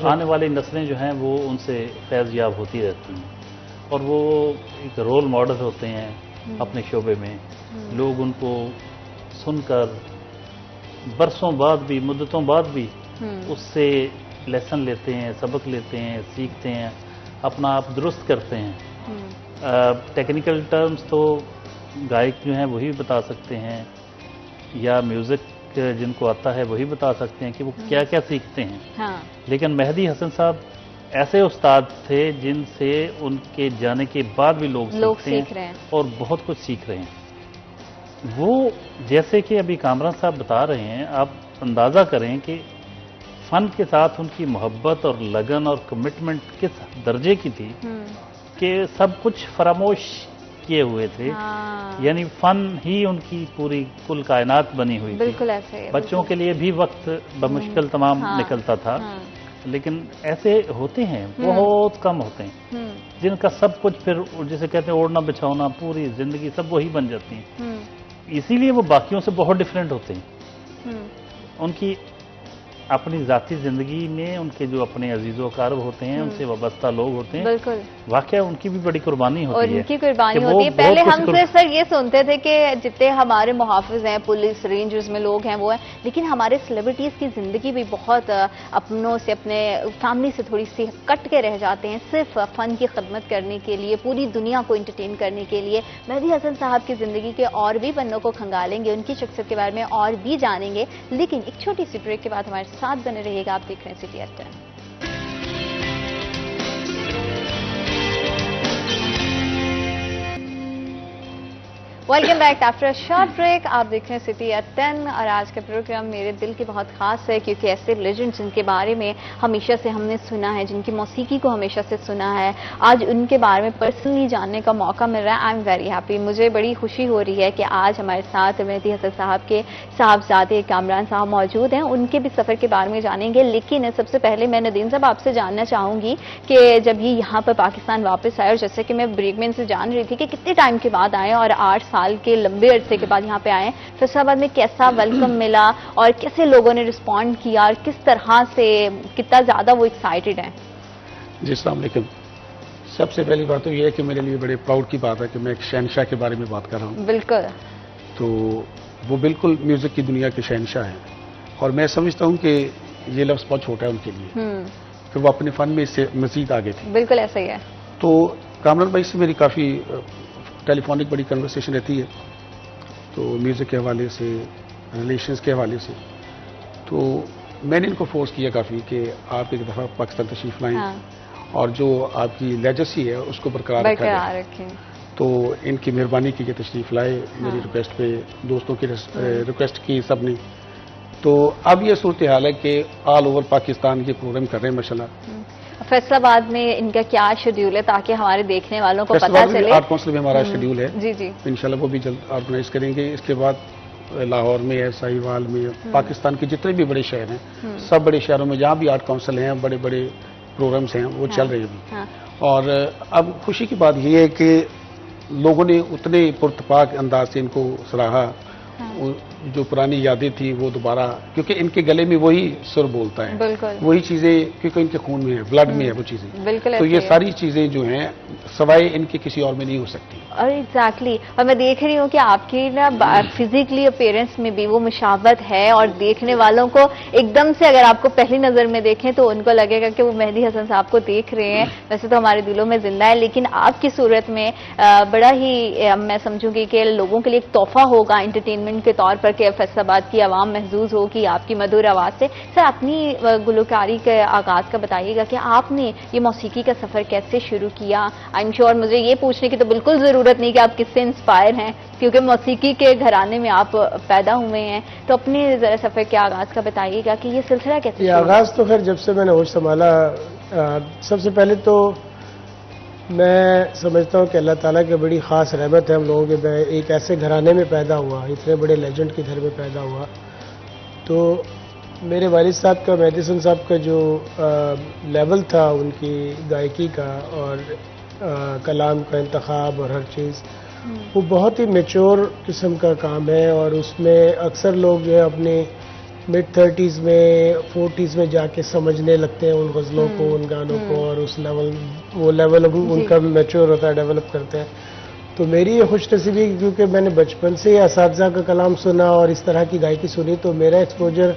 आने वाली नस्लें जो हैं वो उनसे फैज़याब होती रहती हैं और वो एक रोल मॉडल होते हैं अपने शोबे में। लोग उनको सुनकर बरसों बाद भी, मुद्दतों बाद भी उससे लेसन लेते हैं, सबक लेते हैं, सीखते हैं, अपना आप दुरुस्त करते हैं। टेक्निकल टर्म्स तो गायक जो हैं वही बता सकते हैं, या म्यूज़िक जिनको आता है वही बता सकते हैं कि वो क्या क्या सीखते हैं। हाँ। लेकिन मेहदी हसन साहब ऐसे उस्ताद थे जिनसे उनके जाने के बाद भी लोग सीख रहे हैं और बहुत कुछ सीख रहे हैं। वो जैसे कि अभी कामरान साहब बता रहे हैं, आप अंदाज़ा करें कि फ़न के साथ उनकी मोहब्बत और लगन और कमिटमेंट किस दर्जे की थी कि सब कुछ फरामोश किए हुए थे। हाँ। यानी फ़न ही उनकी पूरी कुल कायनात बनी हुई थी। बिल्कुल ऐसे बच्चों के लिए भी वक्त बमुश्किल तमाम निकलता था। लेकिन ऐसे होते हैं, बहुत कम होते हैं जिनका सब कुछ फिर जिसे कहते हैं ओढ़ना बिछाना, पूरी जिंदगी सब वही बन जाती है। इसीलिए वो बाकियों से बहुत डिफरेंट होते हैं। उनकी अपनी जाती जिंदगी में उनके जो अपने अजीज़ो अकारब होते हैं, उनसे वाबस्ता लोग होते हैं, बिल्कुल वाकया उनकी भी बड़ी कुर्बानी होती है। और उनकी कुर्बानी होती है। पहले हम सिर्फ सर ये सुनते थे कि जितने हमारे मुहाफिज हैं, पुलिस रेंजर्स में लोग हैं वो हैं, लेकिन हमारे सेलिब्रिटीज की जिंदगी भी बहुत अपनों से, अपने फैमिली से थोड़ी सी कट के रह जाते हैं, सिर्फ फन की खिदमत करने के लिए, पूरी दुनिया को इंटरटेन करने के लिए। मेहदी हसन साहब की जिंदगी के और भी पन्नों को खंगालेंगे, उनकी शख्सियत के बारे में और भी जानेंगे, लेकिन एक छोटी सी ब्रेक के बाद हमारे साथ बने रहिएगा। आप देख रहे हैं city at 10। Welcome back after a short break. आप देख रहे हैं सिटी एट 10 और आज का प्रोग्राम मेरे दिल के बहुत खास है क्योंकि ऐसे लेजेंड्स जिनके बारे में हमेशा से हमने सुना है, जिनकी मौसीकी को हमेशा से सुना है, आज उनके बारे में पर्सनली जानने का मौका मिल रहा है। I am very happy. मुझे बड़ी खुशी हो रही है कि आज हमारे साथ मेहदी हसन साहब के साहबजादे कामरान साहब मौजूद हैं। उनके भी सफ़र के बारे में जानेंगे, लेकिन सबसे पहले मैं नदीम साहब आपसे जानना चाहूँगी कि जब ये यहाँ पर पाकिस्तान वापस आए और जैसे कि मैं ब्रेक में इनसे जान रही थी कि कितने टाइम के बाद आए और 8 साल के लंबे अरसे के बाद यहाँ पे आए, फैसलाबाद में कैसा वेलकम मिला और कैसे लोगों ने रिस्पॉन्ड किया और किस तरह से कितना ज़्यादा वो एक्साइटेड हैं? जी अस्सलाम वालेकुम। सबसे पहली बात तो ये है कि मेरे लिए बड़े प्राउड की बात है कि मैं एक शहनशाह के बारे में बात कर रहा हूँ। बिल्कुल। तो वो बिल्कुल म्यूज़िक की दुनिया के शहनशाह हैं और मैं समझता हूँ कि ये लफ्ज़ बहुत छोटा है उनके लिए कि वो अपने फ़न में इससे मज़ीद आगे थे। बिल्कुल ऐसा ही है। तो कामरान भाई से मेरी काफ़ी टेलीफोनिक बड़ी कन्वर्सेशन रहती है, तो म्यूज़िक के हवाले से, रिलेशंस के हवाले से। तो मैंने इनको फोर्स किया काफ़ी कि आप एक दफ़ा पाकिस्तान तशरीफ़ लाएं। हाँ। और जो आपकी लेजेसी है उसको बरकरार रखें। तो इनकी मेहरबानी की कि तशरीफ़ लाए। मेरी रिक्वेस्ट पे, दोस्तों की रिक्वेस्ट की सबने। तो अब ये सूरत हाल है कि ऑल ओवर पाकिस्तान ये प्रोग्राम कर रहे हैं माशाल्लाह। फैसलाबाद में इनका क्या शेड्यूल है ताकि हमारे देखने वालों को पता चले? आर्ट काउंसिल में हमारा शेड्यूल है। जी जी, इंशाल्लाह वो भी जल्द ऑर्गेनाइज करेंगे। इसके बाद लाहौर में है, साहिवाल में, पाकिस्तान के जितने भी बड़े शहर हैं, सब बड़े शहरों में जहाँ भी आर्ट काउंसिल हैं, बड़े बड़े प्रोग्राम्स हैं, वो चल रहे हैं अभी। हाँ। और अब खुशी की बात ये है कि लोगों ने उतने पुरतपाक अंदाज से इनको सराहा। जो पुरानी यादें थी वो दोबारा, क्योंकि इनके गले में वही सुर बोलता है, बिल्कुल वही चीजें, क्योंकि इनके खून में है, ब्लड में है वो चीजें। बिल्कुल। तो ये सारी चीजें जो हैं सवाए इनके किसी और में नहीं हो सकती। और एग्जैक्टली और मैं देख रही हूँ कि आपकी ना फिजिकली अपीयरेंस में भी वो मुशावत है और देखने वालों को एकदम से अगर आपको पहली नजर में देखें तो उनको लगेगा कि वो मेहदी हसन साहब को देख रहे हैं। वैसे तो हमारे दिलों में जिंदा है, लेकिन आपकी सूरत में बड़ा ही मैं समझूंगी कि लोगों के लिए एक तोहफा होगा एंटरटेनमेंट के तौर पर कि फैसलाबाद की आवाम महसूस हो कि आपकी मधुर आवाज से। सर, अपनी गुलकारी के आगाज का बताइएगा कि आपने ये मौसीकी का सफर कैसे शुरू किया? आई एम श्योर मुझे ये पूछने की तो बिल्कुल जरूरत नहीं कि आप किससे इंस्पायर हैं, क्योंकि मौसीकी के घराने में आप पैदा हुए हैं। तो अपने जरा सफर के आगाज का बताइएगा कि ये सिलसिला कैसे? ये आगाज तो खैर जब से मैंने होश संभाला, सबसे पहले तो मैं समझता हूँ कि अल्लाह ताला की बड़ी ख़ास रहमत है हम लोगों के। मैं एक ऐसे घराने में पैदा हुआ, इतने बड़े लेजेंड के घर में पैदा हुआ। तो मेरे वालिद साहब का, मेहदी हसन साहब का जो लेवल था उनकी गायकी का और कलाम का इंतखाब और हर चीज़, वो बहुत ही मेच्योर किस्म का काम है। और उसमें अक्सर लोग जो है अपने मिड 30s में 40s में जाके समझने लगते हैं उन गज़लों को, उन गानों को, और उस लेवल उनका मेच्योर होता है, डेवलप करते हैं। तो मेरी ये खुशनसीबी क्योंकि मैंने बचपन से ही असातिज़ा का कलाम सुना और इस तरह की गायकी सुनी, तो मेरा एक्सपोजर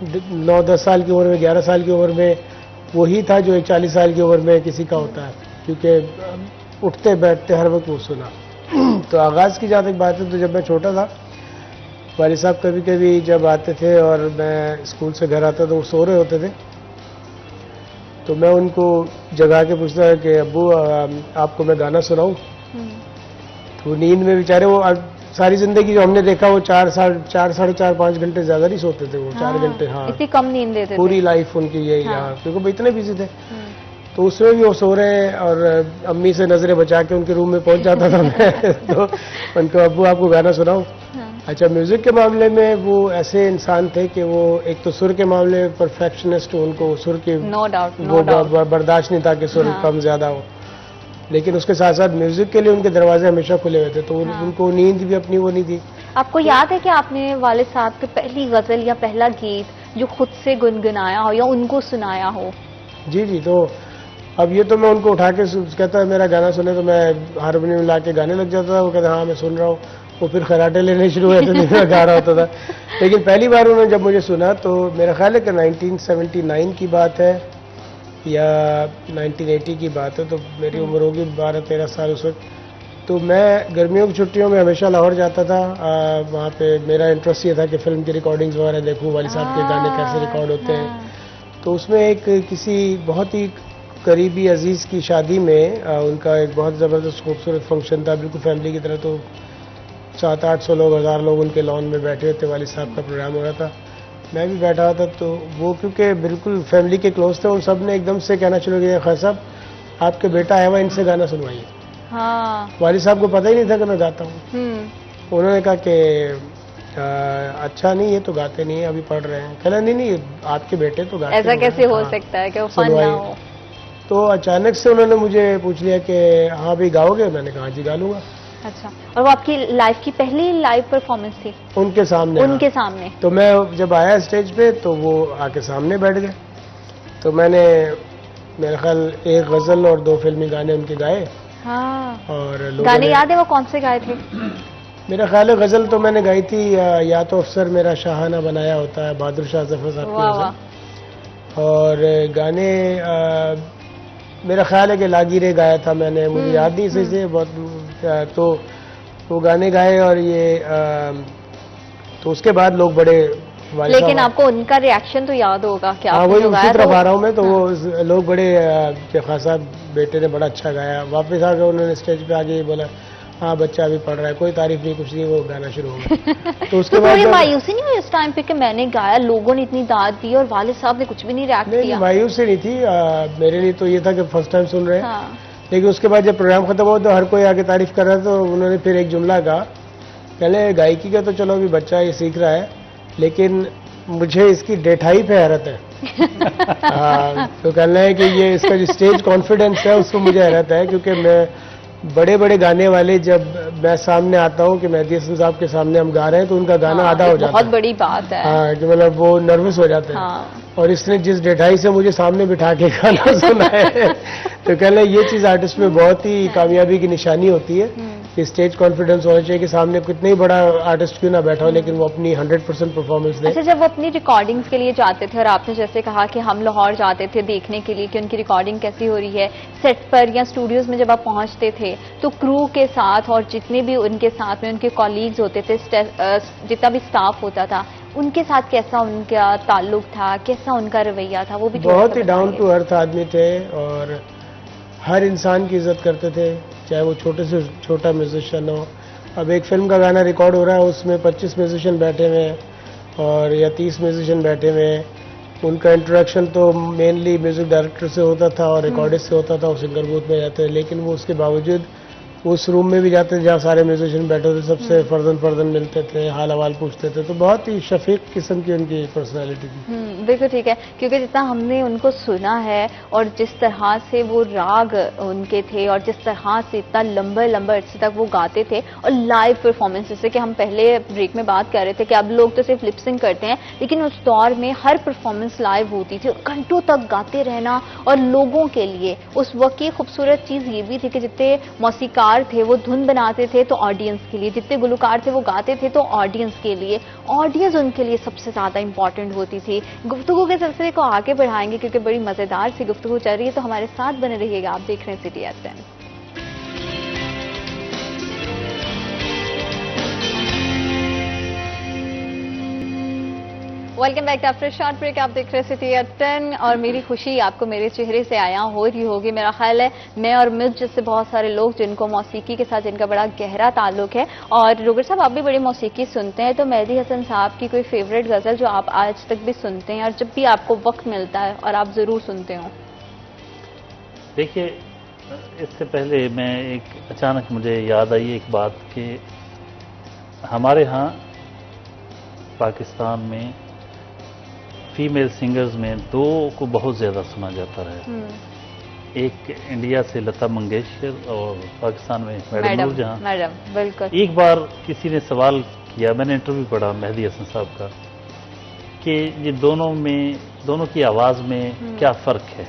9-10 साल की उम्र में, 11 साल की उम्र में वही था जो 40 साल की उम्र में किसी का होता है, क्योंकि उठते बैठते हर वक्त वो सुना। तो आगाज़ की जहाँ तक बात है, तो जब मैं छोटा था, वालिद साहब कभी कभी जब आते थे और मैं स्कूल से घर आता तो वो सो रहे होते थे, तो मैं उनको जगा के पूछता कि अब्बू आपको मैं गाना सुनाऊं? तो नींद में बेचारे वो सारी जिंदगी जो हमने देखा वो 4 साढ़े 4-5 घंटे ज्यादा नहीं सोते थे वो। 4 घंटे, हाँ, इतनी कम नींद लेते थे पूरी लाइफ उनकी यही। हाँ, क्योंकि वो इतने बिजी थे। तो उसमें भी वो सो रहे हैं और अम्मी से नजरें बचा के उनके रूम में पहुंच जाता था मैं। तो उनको अब्बू आपको गाना सुनाऊं? अच्छा, म्यूजिक के मामले में वो ऐसे इंसान थे कि वो एक तो सुर के मामले में परफेक्शनिस्ट, उनको सुर की नो डाउट वो बर्दाश्त नहीं था कि सुर कम ज्यादा हो, लेकिन उसके साथ साथ म्यूजिक के लिए उनके दरवाजे हमेशा खुले हुए थे। तो उनको नींद भी अपनी वो नहीं थी। आपको याद है कि आपने वालिद साहब की पहली गजल या पहला गीत जो खुद से गुनगुनाया हो या उनको सुनाया हो? जी जी। तो अब ये तो मैं उनको उठा के कहता है मेरा गाना सुने, तो मैं हारमोनियम ला के गाने लग जाता था। वो कहता हाँ मैं सुन रहा हूँ। वो फिर खराटे लेने शुरू हुए थे, मैं गा रहा होता था। लेकिन पहली बार उन्होंने जब मुझे सुना तो मेरा ख्याल है कि 1979 की बात है या 1980 की बात है, तो मेरी उम्र होगी 12-13 साल उस वक्त। तो मैं गर्मियों की छुट्टियों में हमेशा लाहौर जाता था। वहाँ पे मेरा इंटरेस्ट ये था कि फिल्म की रिकॉर्डिंग्स वगैरह देखूँ, वालिद साहब के गाने कैसे रिकॉर्ड होते हैं। तो उसमें एक किसी बहुत ही करीबी अजीज़ की शादी में उनका एक बहुत ज़बरदस्त खूबसूरत फंक्शन था, बिल्कुल फैमिली की तरह। तो 700-800 लोग, 1000 लोग उनके लॉन में बैठे हुए थे। वालिद साहब का प्रोग्राम हो रहा था, मैं भी बैठा हुआ था। तो वो क्योंकि बिल्कुल फैमिली के क्लोज थे, उन सब ने एकदम से कहना शुरू किया, खान साहब आपके बेटा आया हुआ, इनसे गाना सुनवाइए। हाँ। वालिद साहब को पता ही नहीं था कि मैं गाता हूँ। उन्होंने कहा कि अच्छा नहीं, ये तो गाते नहीं है, अभी पढ़ रहे हैं। कहना नहीं, आपके बेटे तो गाते ऐसा हैं। कैसे हो हाँ, सकता है कि वो फन ना सुनवाइए। हो। तो अचानक से उन्होंने मुझे पूछ लिया कि हाँ भी गाओगे? मैंने कहा जी गा लूंगा। अच्छा, और वो आपकी लाइफ की पहली लाइव परफॉर्मेंस थी? उनके सामने। उनके हाँ। सामने। तो मैं जब आया स्टेज पे तो वो आके सामने बैठ गए। तो मैंने मेरे ख्याल एक गजल और 2 फिल्मी गाने उनके गाए। हाँ। और लोगों गाने ने, याद है वो कौन से गाए थे? मेरा ख्याल है गजल तो मैंने गाई थी, या तो अफसर मेरा शाहाना बनाया होता है, बहादुर शाह जफर साहब की वाह गजल। वाह। और गाने मेरा ख्याल है कि लागी रे गाया था मैंने, मुझे याद नहीं सही से बहुत। तो वो गाने गाए और ये तो उसके बाद लोग बड़े वालिद लेकिन साहब- आपको उनका रिएक्शन तो याद होगा कि हाँ, आपने वही जो उसी गाया तरफ था आ रहा हूँ मैं। तो वो लोग बड़े कि खान साहब बेटे ने बड़ा अच्छा गाया। वापस आकर उन्होंने स्टेज पे आके बोला, हाँ बच्चा अभी पढ़ रहा है, कोई तारीफ नहीं, कुछ नहीं, वो गाना शुरू हो गया। तो उसके तो बाद थोड़ी जब- मायूसी नहीं हुई उस टाइम पे कि मैंने गाया, लोगों ने इतनी दाद दी और वालिद साहब ने कुछ भी नहीं रिएक्ट नहीं, किया? मायूसी नहीं थी। मेरे लिए तो ये था कि फर्स्ट टाइम सुन रहे हैं। हाँ। लेकिन उसके बाद जब प्रोग्राम खत्म हुआ तो हर कोई आके तारीफ कर रहा था। तो उन्होंने फिर एक जुमला कहा, पहले गायकी का तो चलो अभी बच्चा ये सीख रहा है, लेकिन मुझे इसकी डेठाई पे हैरत है। तो कहना है कि ये इसका जो स्टेज कॉन्फिडेंस है उसको मुझे हैरत है, क्योंकि मैं बड़े बड़े गाने वाले जब मैं सामने आता हूँ कि मेहदी हसन साहब के सामने हम गा रहे हैं तो उनका गाना हाँ, आधा हो ये जाता बहुत है। बड़ी बात है। हाँ, कि मतलब वो नर्वस हो जाते हैं। हाँ। और इसने जिस डेढ़ाई से मुझे सामने बिठा के गाना सुना है, तो कहना ये चीज आर्टिस्ट में बहुत ही कामयाबी की निशानी होती है कि स्टेज कॉन्फिडेंस होना चाहिए कि सामने कितना ही बड़ा आर्टिस्ट क्यों ना बैठा हो, लेकिन वो अपनी 100% परफॉर्मेंस दे। अच्छा, जब वो अपनी रिकॉर्डिंग्स के लिए जाते थे और आपने जैसे कहा कि हम लाहौर जाते थे देखने के लिए कि उनकी रिकॉर्डिंग कैसी हो रही है, सेट पर या स्टूडियोज में जब आप पहुंचते थे तो क्रू के साथ और जितने भी उनके साथ में उनके कॉलीग्स होते थे, जितना भी स्टाफ होता था, उनके साथ कैसा उनका ताल्लुक था, कैसा उनका रवैया था, वो भी थोड़ा बहुत सा ही डाउन बताइए। टू अर्थ आदमी थे और हर इंसान की इज्जत करते थे, चाहे वो छोटे से छोटा म्यूजिशियन हो। अब एक फिल्म का गाना रिकॉर्ड हो रहा है, उसमें 25 म्यूजिशियन बैठे हुए हैं और या 30 म्यूजिशियन बैठे हुए हैं। उनका इंट्रोडक्शन तो मेनली म्यूजिक डायरेक्टर से होता था और रिकॉर्डिस्ट से होता था, वो सिंगर बूथ में जाते थे। लेकिन वो उसके बावजूद उस रूम में भी जाते थे जहाँ सारे म्यूजिशियन बैठे थे, सबसे फर्जन मिलते थे, हाल हवाल पूछते थे। तो बहुत ही शफीक किस्म की उनकी पर्सनैलिटी थी। बिल्कुल ठीक है, क्योंकि जितना हमने उनको सुना है और जिस तरह से वो राग उनके थे और जिस तरह से इतना लंबे लंबे अर्से तक वो गाते थे और लाइव परफॉर्मेंस, जैसे कि हम पहले ब्रेक में बात कर रहे थे कि अब लोग तो सिर्फ लिपसिंग करते हैं, लेकिन उस दौर में हर परफॉर्मेंस लाइव होती थी, घंटों तक गाते रहना। और लोगों के लिए उस वक्त की खूबसूरत चीज़ ये भी थी कि जितने मौसीकार थे वो धुन बनाते थे तो ऑडियंस के लिए, जितने गुलकार थे वो गाते थे तो ऑडियंस के लिए, ऑडियंस उनके लिए सबसे ज्यादा इंपॉर्टेंट होती थी। गुफ्तगू के सिलसिले को आगे बढ़ाएंगे क्योंकि बड़ी मजेदार सी गुफ्तगू चल रही है, तो हमारे साथ बने रहिएगा। आप देख रहे हैं city FM. Welcome back after short break. आप देख रहे हैं सिटी एट 10 और मेरी खुशी आपको मेरे चेहरे से आया हो रही होगी। मेरा ख्याल है मैं और मुझ जैसे बहुत सारे लोग जिनको मौसीकी के साथ जिनका बड़ा गहरा ताल्लुक है। और रोगर साहब, आप भी बड़ी मौसीकी सुनते हैं, तो मेहदी हसन साहब की कोई फेवरेट गजल जो आप आज तक भी सुनते हैं और जब भी आपको वक्त मिलता है और आप जरूर सुनते हो? देखिए, इससे पहले मैं अचानक मुझे याद आई एक बात कि हमारे यहाँ पाकिस्तान में फीमेल सिंगर्स में 2 को बहुत ज़्यादा सुना जाता है। एक इंडिया से लता मंगेशकर और पाकिस्तान में मैडम नूरजहां। मैडम, बिल्कुल। एक बार किसी ने सवाल किया, मैंने इंटरव्यू पढ़ा मेहदी हसन साहब का, कि ये दोनों की आवाज़ में क्या फ़र्क है।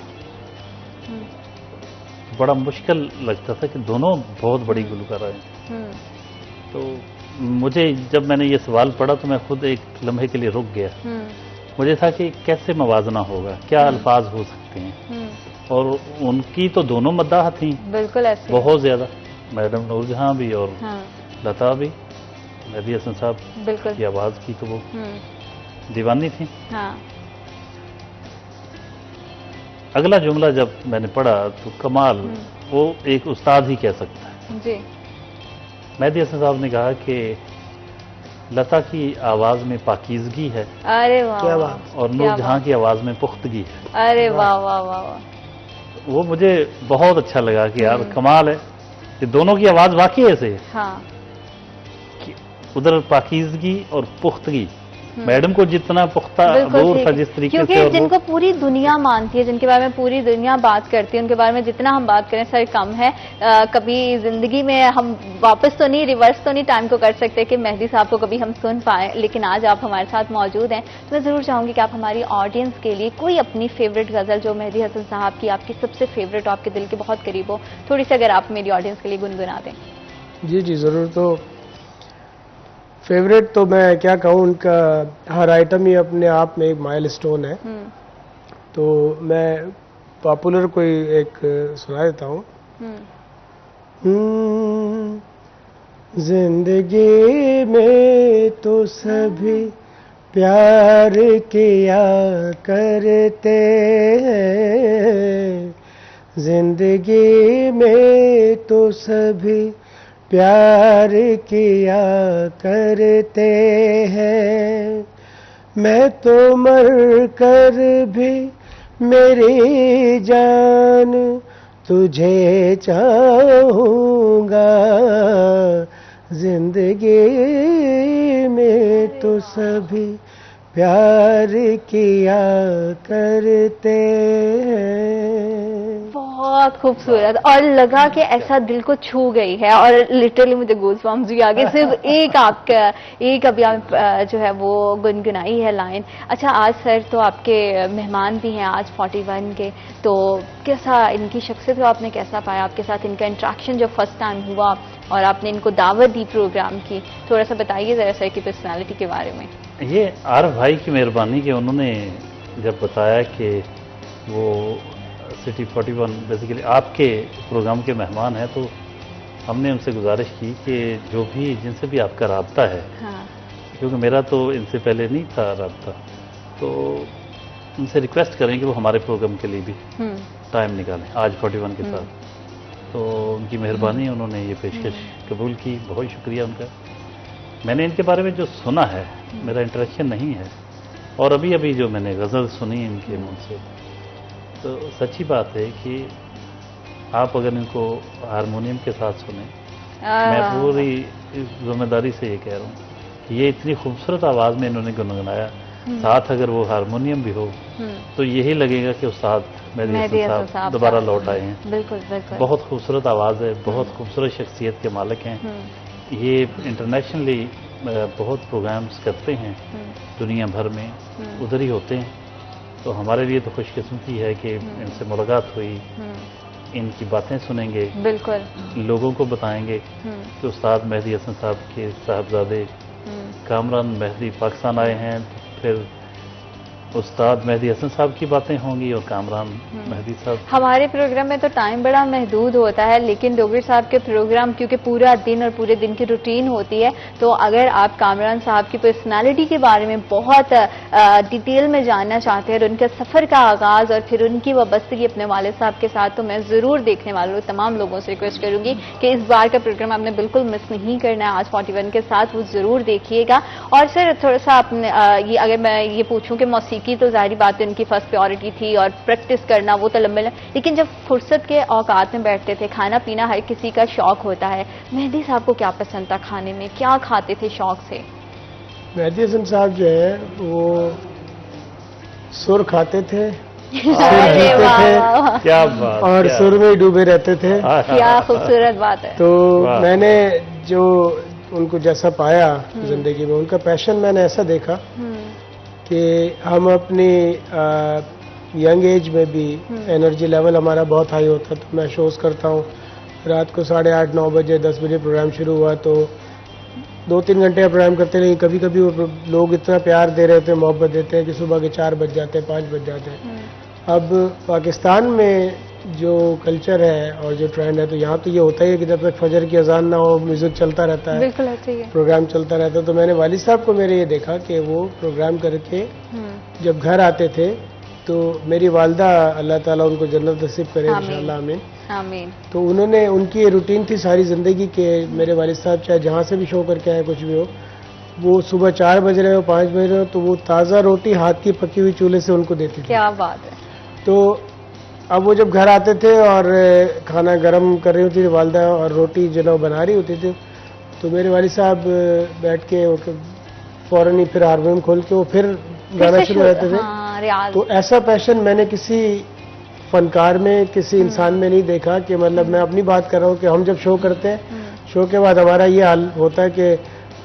बड़ा मुश्किल लगता था कि दोनों बहुत बड़ी गुलकार हैं। तो मुझे जब मैंने ये सवाल पढ़ा तो मैं खुद एक लम्हे के लिए रुक गया। मुझे था कि कैसे मवाजना होगा, क्या अल्फाज हो सकते हैं। और उनकी तो दोनों मद्दाह थी, बिल्कुल ऐसे बहुत ज्यादा, मैडम नूरजहां भी और हाँ। लता भी। मेहदी हसन साहब बिल्कुल की आवाज की तो वो दीवानी थी। हाँ। अगला जुमला जब मैंने पढ़ा तो कमाल, वो एक उस्ताद ही कह सकता है जी। मेहदी हसन साहब ने कहा कि लता की आवाज में पाकीज़गी है अरे वाह क्या वाह, बात। और क्या नूरजहां की आवाज में पुख्तगी है। बात। अरे वाह वाह वाह वाह। वो मुझे बहुत अच्छा लगा कि यार कमाल है कि दोनों की आवाज वाकई ऐसे है हाँ कि उधर पाकीज़गी और पुख्तगी। मैडम को जितना पुख्ता बिल्कुल दूर ठीक था है। जिस तरीके क्योंकि से और वो- जिनको पूरी दुनिया मानती है, जिनके बारे में पूरी दुनिया बात करती है, उनके बारे में जितना हम बात करें सर कम है। कभी जिंदगी में हम वापस तो नहीं, रिवर्स तो नहीं टाइम को कर सकते कि मेहदी साहब को कभी हम सुन पाए, लेकिन आज आप हमारे साथ मौजूद हैं तो मैं जरूर चाहूंगी कि आप हमारी ऑडियंस के लिए कोई अपनी फेवरेट गजल जो मेहदी हसन साहब की आपकी सबसे फेवरेट, आपके दिल के बहुत करीब हो, थोड़ी सी अगर आप मेरी ऑडियंस के लिए गुनगुना दें। जी जी ज़रूर। तो फेवरेट तो मैं क्या कहूँ, उनका हर आइटम ही अपने आप में एक माइलस्टोन है। तो मैं पॉपुलर कोई एक सुना देता हूँ। जिंदगी में तो सभी प्यार किया करते हैं, जिंदगी में तो सभी प्यार किया करते हैं, मैं तो मर कर भी मेरी जान तुझे चाहूँगा, जिंदगी में तो सभी प्यार किया करते हैं। बहुत खूबसूरत, और लगा कि ऐसा दिल को छू गई है, और लिटरली मुझे गूज़बम्प्स भी आ गए सिर्फ एक आपका एक अभी आप जो है वो गुनगुनाई है लाइन। अच्छा, आज सर तो आपके मेहमान भी हैं आज 41 के, तो कैसा इनकी शख्सियत को आपने कैसा पाया, आपके साथ इनका इंट्रैक्शन जब फर्स्ट टाइम हुआ और आपने इनको दावत दी प्रोग्राम की, थोड़ा सा बताइए जरा सर की पर्सनैलिटी के बारे में। ये आरफ भाई की मेहरबानी कि उन्होंने जब बताया कि वो सिटी 41 बेसिकली आपके प्रोग्राम के मेहमान हैं, तो हमने उनसे गुजारिश की कि जो भी जिनसे भी आपका राब्ता है, हाँ क्योंकि मेरा तो इनसे पहले नहीं था राब्ता, तो उनसे रिक्वेस्ट करें कि वो हमारे प्रोग्राम के लिए भी टाइम निकालें आज 41 के साथ। तो उनकी मेहरबानी, उन्होंने ये पेशकश कबूल की, बहुत शुक्रिया उनका। मैंने इनके बारे में जो सुना है, मेरा इंटरेक्शन नहीं है, और अभी अभी जो मैंने गज़ल सुनी इनके मुंह से, तो सच्ची बात है कि आप अगर इनको हारमोनियम के साथ सुने, मैं पूरी जिम्मेदारी से ये कह रहा हूँ कि ये इतनी खूबसूरत आवाज़ में इन्होंने गुनगुनाया, साथ अगर वो हारमोनियम भी हो तो यही लगेगा कि उस्ताद मेहदी हसन साहब दोबारा लौट आए हैं। बिल्कुल बिल्कुल। बहुत खूबसूरत आवाज़ है, बहुत खूबसूरत शख्सियत के मालिक हैं। ये इंटरनेशनली बहुत प्रोग्राम्स करते हैं दुनिया भर में, उधर ही होते हैं। तो हमारे लिए तो खुशकिस्मती है कि इनसे मुलाकात हुई, इनकी बातें सुनेंगे, बिल्कुल लोगों को बताएंगे कि उस्ताद मेहदी हसन साहब के साहबजादे कामरान मेहदी पाकिस्तान आए हैं, तो फिर उस्ताद मेहदी हसन साहब की बातें होंगी और कामरान मेहदी साहब। हमारे प्रोग्राम में तो टाइम बड़ा महदूद होता है, लेकिन डोगरी साहब के प्रोग्राम क्योंकि पूरा दिन और पूरे दिन की रूटीन होती है, तो अगर आप कामरान साहब की पर्सनालिटी के बारे में बहुत डिटेल में जानना चाहते हैं और उनके सफ़र का आगाज़ और फिर उनकी वाबस्तगी अपने वालिद साहब के साथ, तो मैं ज़रूर देखने वालों तमाम लोगों से रिक्वेस्ट करूंगी कि इस बार का प्रोग्राम आपने बिल्कुल मिस नहीं करना है आज 41 के साथ, वो ज़रूर देखिएगा। और सर थोड़ा सा आपने ये अगर मैं ये पूछूं कि मौसीकी तो जाहिर बात है उनकी फर्स्ट प्रायोरिटी थी और प्रैक्टिस करना वो तो लंबे, लेकिन जब फुर्सत के औकात में बैठते थे, खाना पीना हर किसी का शौक होता है, मेहदी साहब को क्या पसंद था खाने में, क्या खाते थे शौक से? मेहदी हसन साहब जो है वो सुर खाते थे, अरे वाह वाह वाह, क्या बात, और क्या सुर में ही डूबे रहते थे। क्या खूबसूरत बात है। तो वाह। मैंने जो उनको जैसा पाया जिंदगी में, उनका पैशन मैंने ऐसा देखा कि हम अपनी यंग एज में भी एनर्जी लेवल हमारा बहुत हाई होता, तो मैं शोज़ करता हूँ रात को 8:30-9 बजे 10 बजे प्रोग्राम शुरू हुआ तो 2-3 घंटे का प्रोग्राम करते, लेकिन कभी कभी वो लोग इतना प्यार दे रहे थे, मोहब्बत देते हैं कि सुबह के 4 बज जाते हैं, 5 बज जाते हैं। अब पाकिस्तान में जो कल्चर है और जो ट्रेंड है, तो यहाँ तो ये होता ही है कि जब तक फजर की अजान ना हो म्यूजिक चलता रहता है, बिल्कुल ऐसे ही है। प्रोग्राम चलता रहता है। तो मैंने वालिद साहब को मेरे ये देखा कि वो प्रोग्राम करके जब घर आते थे तो मेरी वालदा, अल्लाह ताला उनको जन्नत नसीब करे आमीन। इंशाल्लाह, आमीन। आमीन। तो उन्होंने, उनकी ये रूटीन थी सारी ज़िंदगी के, मेरे वालिद साहब चाहे जहाँ से भी शो करके आए कुछ भी हो, वो सुबह 4 बज रहे हो 5 बज रहे हो तो वो ताज़ा रोटी हाथ की पकी हुई चूल्हे से उनको देती थी। क्या बात है। तो अब वो जब घर आते थे और खाना गर्म कर रही होती थी वालदा और रोटी जो ना वो बना रही होती थी, तो मेरे वालिद साहब बैठ के वो फौरन ही फिर हारमोनियम खोल के वो फिर गाना शुरू हो जाते थे। हाँ, रियाज। तो ऐसा पैशन मैंने किसी फनकार में, किसी इंसान में नहीं देखा कि मतलब मैं अपनी बात कर रहा हूँ कि हम जब शो करते हैं, शो के बाद हमारा ये हाल होता है कि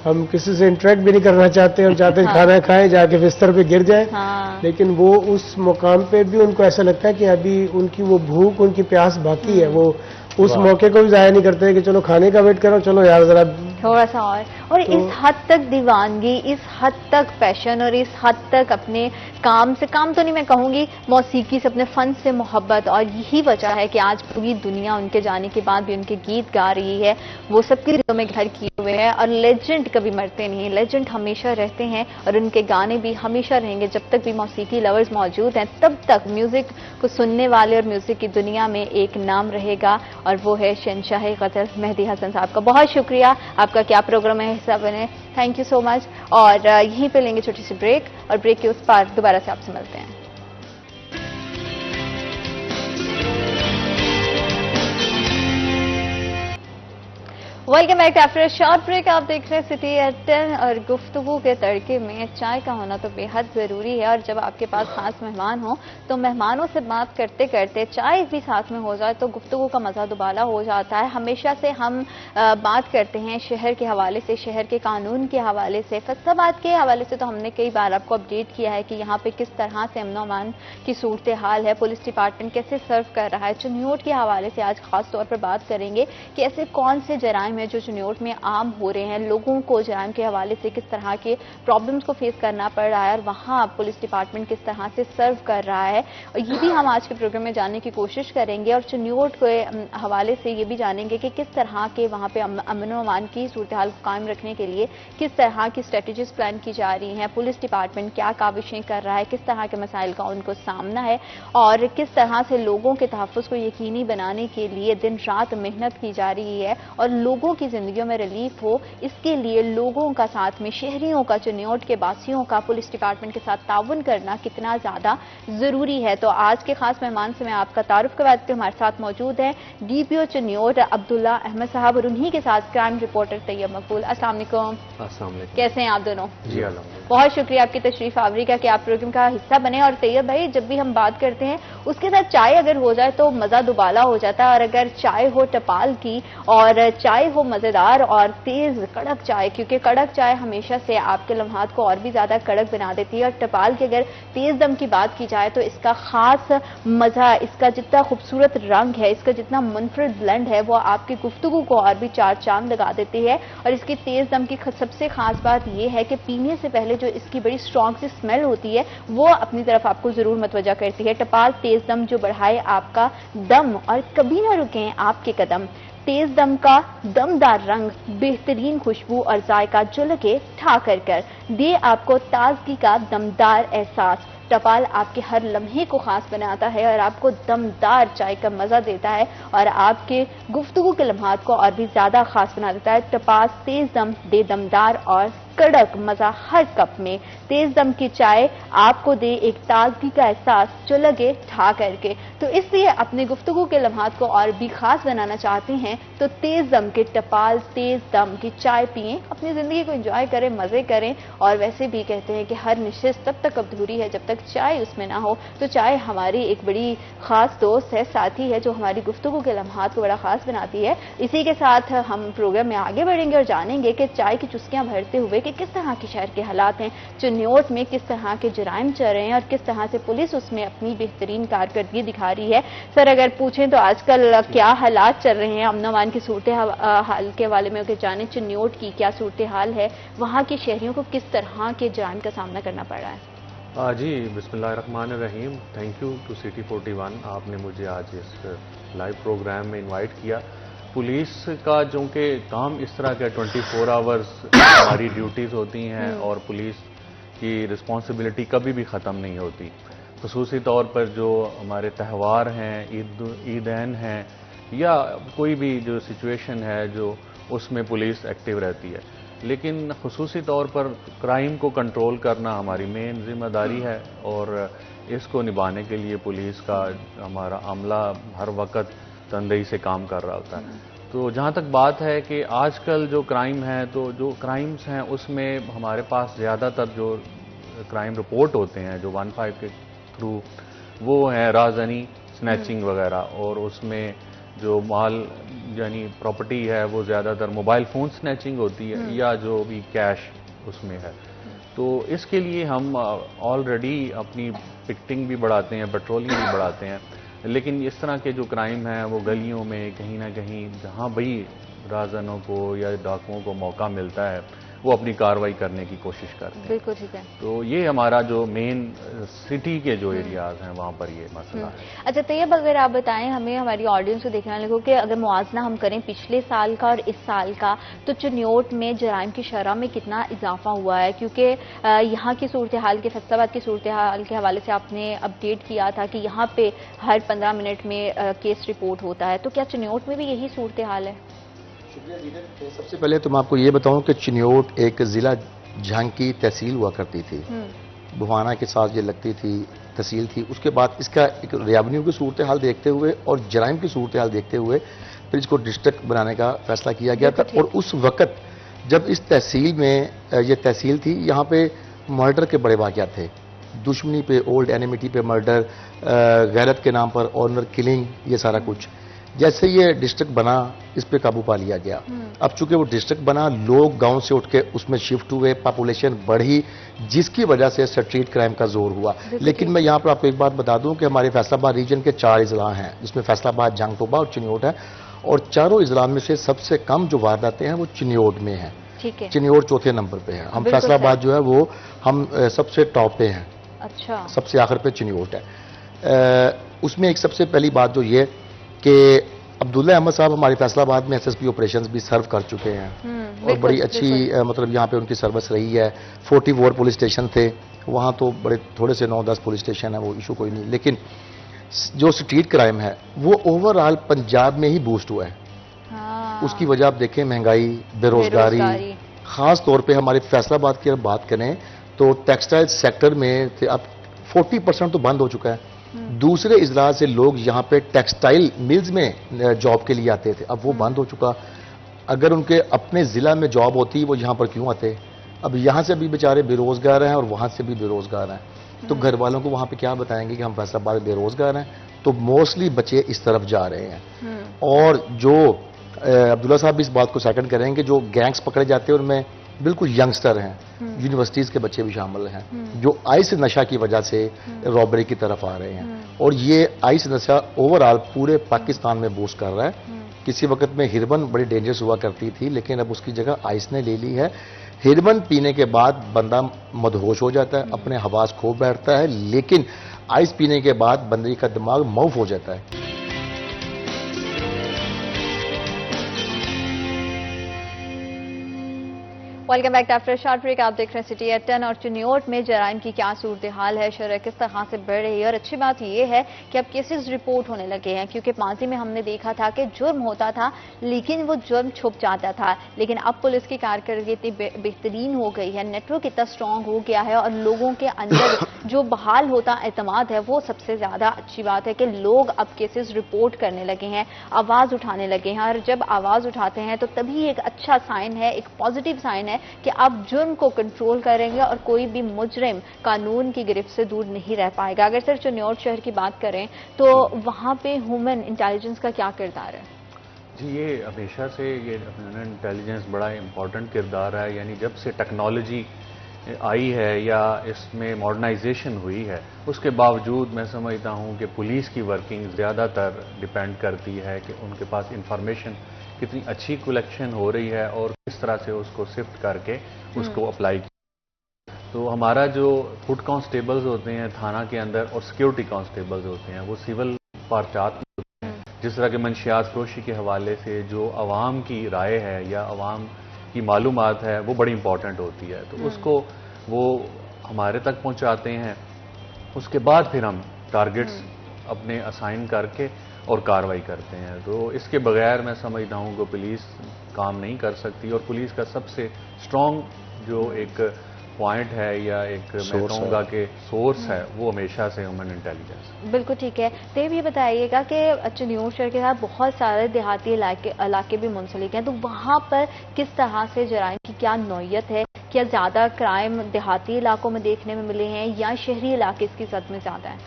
हम किसी से इंटरेक्ट भी नहीं करना चाहते, हम चाहते हैं खाना खाएं, जाके बिस्तर पे गिर जाए। हाँ। लेकिन वो उस मुकाम पे भी उनको ऐसा लगता है कि अभी उनकी वो भूख, उनकी प्यास बाकी है। वो उस मौके को भी जाया नहीं करते कि चलो खाने का वेट करो, चलो यार जरा थोड़ा सा और तो, इस हद तक दीवानगी, इस हद तक पैशन और इस हद तक अपने काम से, काम तो नहीं मैं कहूंगी, मौसीकी से, अपने फन से मोहब्बत, और यही वजह है कि आज पूरी दुनिया उनके जाने के बाद भी उनके गीत गा रही है। वो सबके दिलों में घर किए हुए हैं और लेजेंड कभी मरते नहीं, लेजेंड हमेशा रहते हैं और उनके गाने भी हमेशा रहेंगे। जब तक भी मौसीकी लवर्स मौजूद हैं तब तक म्यूजिक को सुनने वाले और म्यूजिक की दुनिया में एक नाम रहेगा और वो है शहंशाह गज़ल मेहदी हसन साहब का। बहुत शुक्रिया, आपका क्या प्रोग्राम है हिस्सा बने, थैंक यू सो मच। और यहीं पे लेंगे छोटी सी ब्रेक और ब्रेक के उस पार दोबारा से आपसे मिलते हैं। Welcome back after short break. आप देख रहे हैं सिटी एट 10 और गुफ्तगू के तड़के में चाय का होना तो बेहद जरूरी है। और जब आपके पास खास मेहमान हो तो मेहमानों से बात करते करते चाय भी साथ में हो जाए तो गुफ्तगू का मजा दुबाला हो जाता है। हमेशा से हम बात करते हैं शहर के हवाले से, शहर के कानून के हवाले से, फैसलाबाद के हवाले से तो हमने कई बार आपको अपडेट किया है कि यहाँ पे किस तरह से अमन अमान की सूरत हाल है, पुलिस डिपार्टमेंट कैसे सर्व कर रहा है। चुनियोट के हवाले से आज खास तौर पर बात करेंगे कि ऐसे कौन से जराइम जो चुनियोट में आम हो रहे हैं, लोगों को जराइम के हवाले से किस तरह के प्रॉब्लम्स को फेस करना पड़ रहा है और वहां पुलिस डिपार्टमेंट किस तरह से सर्व कर रहा है, और ये भी हम आज के प्रोग्राम में जानने की कोशिश करेंगे। और चुनियोट के हवाले से ये भी जानेंगे कि किस तरह के वहां पे अमन अमान की सूरत हाल को कायम रखने के लिए किस तरह की स्ट्रेटेजीज प्लान की जा रही हैं, पुलिस डिपार्टमेंट क्या काविशें कर रहा है, किस तरह के मसाइल का उनको सामना है और किस तरह से लोगों के तहफ़्फ़ुज़ को यकीनी बनाने के लिए दिन रात मेहनत की जा रही है और लोगों की जिंदगियों में रिलीफ हो, इसके लिए लोगों का साथ में, शहरियों का, चुनियोट के वासियों का पुलिस डिपार्टमेंट के साथ ताउन करना कितना ज्यादा जरूरी है। तो आज के खास मेहमान से मैं आपका तारुफ करवाती हूं। हमारे साथ मौजूद है डीपीओ चुनियोट अब्दुल्ला अहमद साहब और उन्हीं के साथ क्राइम रिपोर्टर तैयब मकबूल। अस्सलाम वालेकुम। अस्सलाम वालेकुम। कैसे हैं आप दोनों? जी अल्हम्दुलिल्लाह। बहुत शुक्रिया आपकी तशरीफ आवरी का कि आप प्रोग्राम का हिस्सा बने। और तैयब भाई, जब भी हम बात करते हैं उसके साथ चाय अगर हो जाए तो मजा दुबाला हो जाता है, और अगर चाय हो टपाल की और चाय हो मजेदार और तेज कड़क चाय, क्योंकि कड़क चाय हमेशा से आपके लम्हात को और भी ज्यादा कड़क बना देती है, और टपाल की अगर तेज दम की बात की जाए तो इसका खास मजा, इसका जितना खूबसूरत रंग है, इसका जितना मुनफरिद ब्लेंड है, वो आपकी गुफ्तगू को और भी चार चांद लगा देती है। और इसकी तेज दम की सबसे खास बात यह है कि पीने से पहले जो इसकी बड़ी स्ट्रॉन्ग सी स्मेल होती है वो अपनी तरफ आपको जरूर मतवजा करती है। टपाल तेज दम जो बढ़ाए आपका दम और कभी ना रुके आपके कदम। तेज दम का दमदार रंग, बेहतरीन खुशबू और जायका जो लगे ठा कर दे आपको ताजगी का दमदार एहसास। टपाल आपके हर लम्हे को खास बनाता है और आपको दमदार चाय का मजा देता है और आपके गुफ्तगू के लम्हात को और भी ज्यादा खास बना देता है। टपाल तेज दम दे दमदार और कड़क मजा हर कप में। तेज दम की चाय आपको दे एक ताजगी का एहसास जो लगे ठा करके। तो इसलिए अपने गुफ्तगू के लम्हात को और भी खास बनाना चाहते हैं तो तेज दम के टपाल तेज दम की चाय पिएं, अपनी जिंदगी को एंजॉय करें, मजे करें। और वैसे भी कहते हैं कि हर निशिस्त तब तक अधूरी है जब तक चाय उसमें ना हो। तो चाय हमारी एक बड़ी खास दोस्त है, साथी है, जो हमारी गुफ्तगू के लम्हात को बड़ा खास बनाती है। इसी के साथ हम प्रोग्राम में आगे बढ़ेंगे और जानेंगे कि चाय की चुस्कियां भरते हुए कि किस तरह के शहर के हालात हैं, चुनियोट में किस तरह के जराइम चल रहे हैं और किस तरह से पुलिस उसमें अपनी बेहतरीन कारकर्दगी दिखा रही है। सर, अगर पूछें तो आजकल क्या हालात चल रहे हैं अमन अमान की सूरत हाल के हवाले में, जाने चुनियोट की क्या सूरत हाल है, वहाँ के शहरियों को किस तरह के जराइम का सामना करना पड़ रहा है? जी बिस्मिल्लाहिर्रहमानिर्रहीम। थैंक यू टू सिटी 41, आपने मुझे आज इस लाइव प्रोग्राम में इनवाइट किया। पुलिस का जो कि काम इस तरह का 24 आवर्स हमारी ड्यूटीज़ होती हैं और पुलिस की रिस्पॉन्सिबिलिटी कभी भी ख़त्म नहीं होती। खुसूसी तौर पर जो हमारे त्यौहार हैं, ईदैन हैं या कोई भी जो सिचुएशन है जो उसमें पुलिस एक्टिव रहती है। लेकिन खुसूसी तौर पर क्राइम को कंट्रोल करना हमारी मेन जिम्मेदारी है और इसको निभाने के लिए पुलिस का हमारा अमला हर वक्त तनदेही से काम कर रहा होता है। तो जहाँ तक बात है कि आजकल जो क्राइम है, तो जो क्राइम्स हैं उसमें हमारे पास ज़्यादातर जो क्राइम रिपोर्ट होते हैं जो 15 के थ्रू, वो है राजनी, स्नैचिंग वगैरह, और उसमें जो माल यानी प्रॉपर्टी है वो ज़्यादातर मोबाइल फ़ोन स्नैचिंग होती है या जो भी कैश उसमें है। तो इसके लिए हम ऑलरेडी अपनी पिकटिंग भी बढ़ाते हैं, पेट्रोलिंग भी बढ़ाते हैं, लेकिन इस तरह के जो क्राइम हैं वो गलियों में कहीं ना कहीं जहां भी राजनों को या डाकुओं को मौका मिलता है वो अपनी कार्रवाई करने की कोशिश करते हैं। बिल्कुल ठीक है। तो ये हमारा जो मेन सिटी के जो एरियाज हैं वहाँ पर ये मसला है। अच्छा तैयब, अगर आप बताएं हमें, हमारी ऑडियंस को देखने वाले को, कि अगर मुआवजा हम करें पिछले साल का और इस साल का, तो चिन्योट में जराइम की शरह में कितना इजाफा हुआ है? क्योंकि यहाँ की सूरत हाल के, फैसलाबाद की सूरत हाल के हवाले से आपने अपडेट किया था कि यहाँ पे हर 15 मिनट में केस रिपोर्ट होता है, तो क्या चिन्योट में भी यही सूरत हाल है? शुक्रिया दीदी। सबसे पहले तो मैं आपको ये बताऊं कि चिन्योट एक जिला झांग की तहसील हुआ करती थी, बुहाना के साथ ये लगती थी तहसील थी। उसके बाद इसका एक रेवेन्यू की सूरत हाल देखते हुए और जराइम की सूरत हाल देखते हुए फिर इसको डिस्ट्रिक्ट बनाने का फैसला किया गया था। और उस वक्त जब इस तहसील में ये तहसील थी, यहाँ पे मर्डर के बड़े वाक़यात थे, दुश्मनी पे, ओल्ड एनिमिटी पे मर्डर, गैरत के नाम पर ऑनर किलिंग, ये सारा कुछ। जैसे ये डिस्ट्रिक्ट बना, इस पे काबू पा लिया गया। अब चूंकि वो डिस्ट्रिक्ट बना, लोग गांव से उठ के उसमें शिफ्ट हुए, पॉपुलेशन बढ़ी, जिसकी वजह से स्ट्रीट क्राइम का जोर हुआ। लेकिन मैं यहाँ पर आपको एक बात बता दूं कि हमारे फैसलाबाद रीजन के 4 इजला हैं, जिसमें फैसलाबाद, जांगटोबा और चिन्योट है, और चारों इजला में से सबसे कम जो वारदातें हैं वो चिन्योट में हैं। चिन्योट चौथे नंबर पे है। हम फैसलाबाद जो है वो हम सबसे टॉप पे हैं। अच्छा। सबसे आखिर पे चिन्योट है। उसमें एक सबसे पहली बात जो ये कि अब्दुल्ला अहमद साहब हमारे फैसलाबाद में एसएसपी ऑपरेशंस भी सर्व कर चुके हैं और बड़ी अच्छी मतलब यहाँ पे उनकी सर्विस रही है। 44 पुलिस स्टेशन थे, वहाँ तो बड़े थोड़े से 9-10 पुलिस स्टेशन है, वो इशू कोई नहीं। लेकिन जो स्ट्रीट क्राइम है वो ओवरऑल पंजाब में ही बूस्ट हुआ है। उसकी वजह आप देखें, महंगाई, बेरोजगारी। खास तौर पर हमारे फैसलाबाद की अगर बात करें तो टेक्सटाइल सेक्टर में थे, अब 40% तो बंद हो चुका है। दूसरे इजला से लोग यहाँ पे टेक्सटाइल मिल्स में जॉब के लिए आते थे, अब वो बंद हो चुका। अगर उनके अपने जिला में जॉब होती वो यहाँ पर क्यों आते? अब यहाँ से भी बेचारे बेरोजगार हैं और वहाँ से भी बेरोजगार हैं, तो घर वालों को वहाँ पे क्या बताएंगे कि हम फैसलाबाद बेरोजगार हैं? तो मोस्टली बच्चे इस तरफ जा रहे हैं। और जो अब्दुल्ला साहब भी इस बात को सेकंड करेंगे, जो गैंग्स पकड़े जाते हैं उनमें बिल्कुल यंगस्टर हैं, यूनिवर्सिटीज के बच्चे भी शामिल हैं, जो आइस नशा की वजह से रॉबरी की तरफ आ रहे हैं। और ये आइस नशा ओवरऑल पूरे पाकिस्तान में बूस्ट कर रहा है। किसी वक्त में हिरबन बड़ी डेंजरस हुआ करती थी, लेकिन अब उसकी जगह आइस ने ले ली है। हिरबन पीने के बाद बंदा मदहोश हो जाता है, अपने हवास खो बैठता है, लेकिन आइस पीने के बाद बंदे का दिमाग मौफ हो जाता है। Welcome back after short break. आप देख रहे हैं सिटी एट 10। और चिन्योट में जराइम की क्या सूरत हाल है, शरह किस तरह से बढ़ रही है? और अच्छी बात यह है कि अब केसेस रिपोर्ट होने लगे हैं, क्योंकि माजी में हमने देखा था कि जुर्म होता था लेकिन वो जुर्म छुप जाता था। लेकिन अब पुलिस की कारकर्दगी इतनी बेहतरीन हो गई है, नेटवर्क इतना स्ट्रांग हो गया है, और लोगों के अंदर जो बहाल होता एतमाद है, वो सबसे ज्यादा अच्छी बात है कि लोग अब केसेस रिपोर्ट करने लगे हैं, आवाज उठाने लगे हैं। और जब आवाज उठाते हैं तो तभी एक अच्छा साइन है, एक पॉजिटिव साइन है कि आप जुर्म को कंट्रोल करेंगे और कोई भी मुजरिम कानून की गिरफ्त से दूर नहीं रह पाएगा। अगर सर चिन्योट शहर की बात करें तो वहां पे ह्यूमन इंटेलिजेंस का क्या किरदार है? जी, ये हमेशा से ये ह्यूमन इंटेलिजेंस बड़ा इंपॉर्टेंट किरदार है। यानी जब से टेक्नोलॉजी आई है या इसमें मॉडर्नाइजेशन हुई है, उसके बावजूद मैं समझता हूँ कि पुलिस की वर्किंग ज़्यादातर डिपेंड करती है कि उनके पास इंफॉर्मेशन कितनी अच्छी कलेक्शन हो रही है और किस तरह से उसको शिफ्ट करके उसको अप्लाई किया। तो हमारा जो फुट कांस्टेबल्स होते हैं थाना के अंदर और सिक्योरिटी कांस्टेबल्स होते हैं, वो सिविल पार्चात होते हैं। जिस तरह के मंशियात फरोशी के हवाले से जो आवाम की राय है या आवाम की मालूमात है वो बड़ी इंपॉर्टेंट होती है, तो उसको वो हमारे तक पहुंचाते हैं उसके बाद फिर हम टारगेट्स अपने असाइन करके और कार्रवाई करते हैं। तो इसके बगैर मैं समझता हूँ कि पुलिस काम नहीं कर सकती, और पुलिस का सबसे स्ट्रॉन्ग जो एक पॉइंट है या एक मैं कहूँगा कि सोर्स है, वो हमेशा से ह्यूमन इंटेलिजेंस। बिल्कुल ठीक है। तो ये भी बताइएगा कि न्यूज़ शहर के साथ बहुत सारे देहाती इलाके भी मुंसलिक हैं, तो वहाँ पर किस तरह से जराइम की क्या नौयत है? क्या ज़्यादा क्राइम देहाती इलाकों में देखने में मिले हैं या शहरी इलाके इसकी जद में ज़्यादा हैं?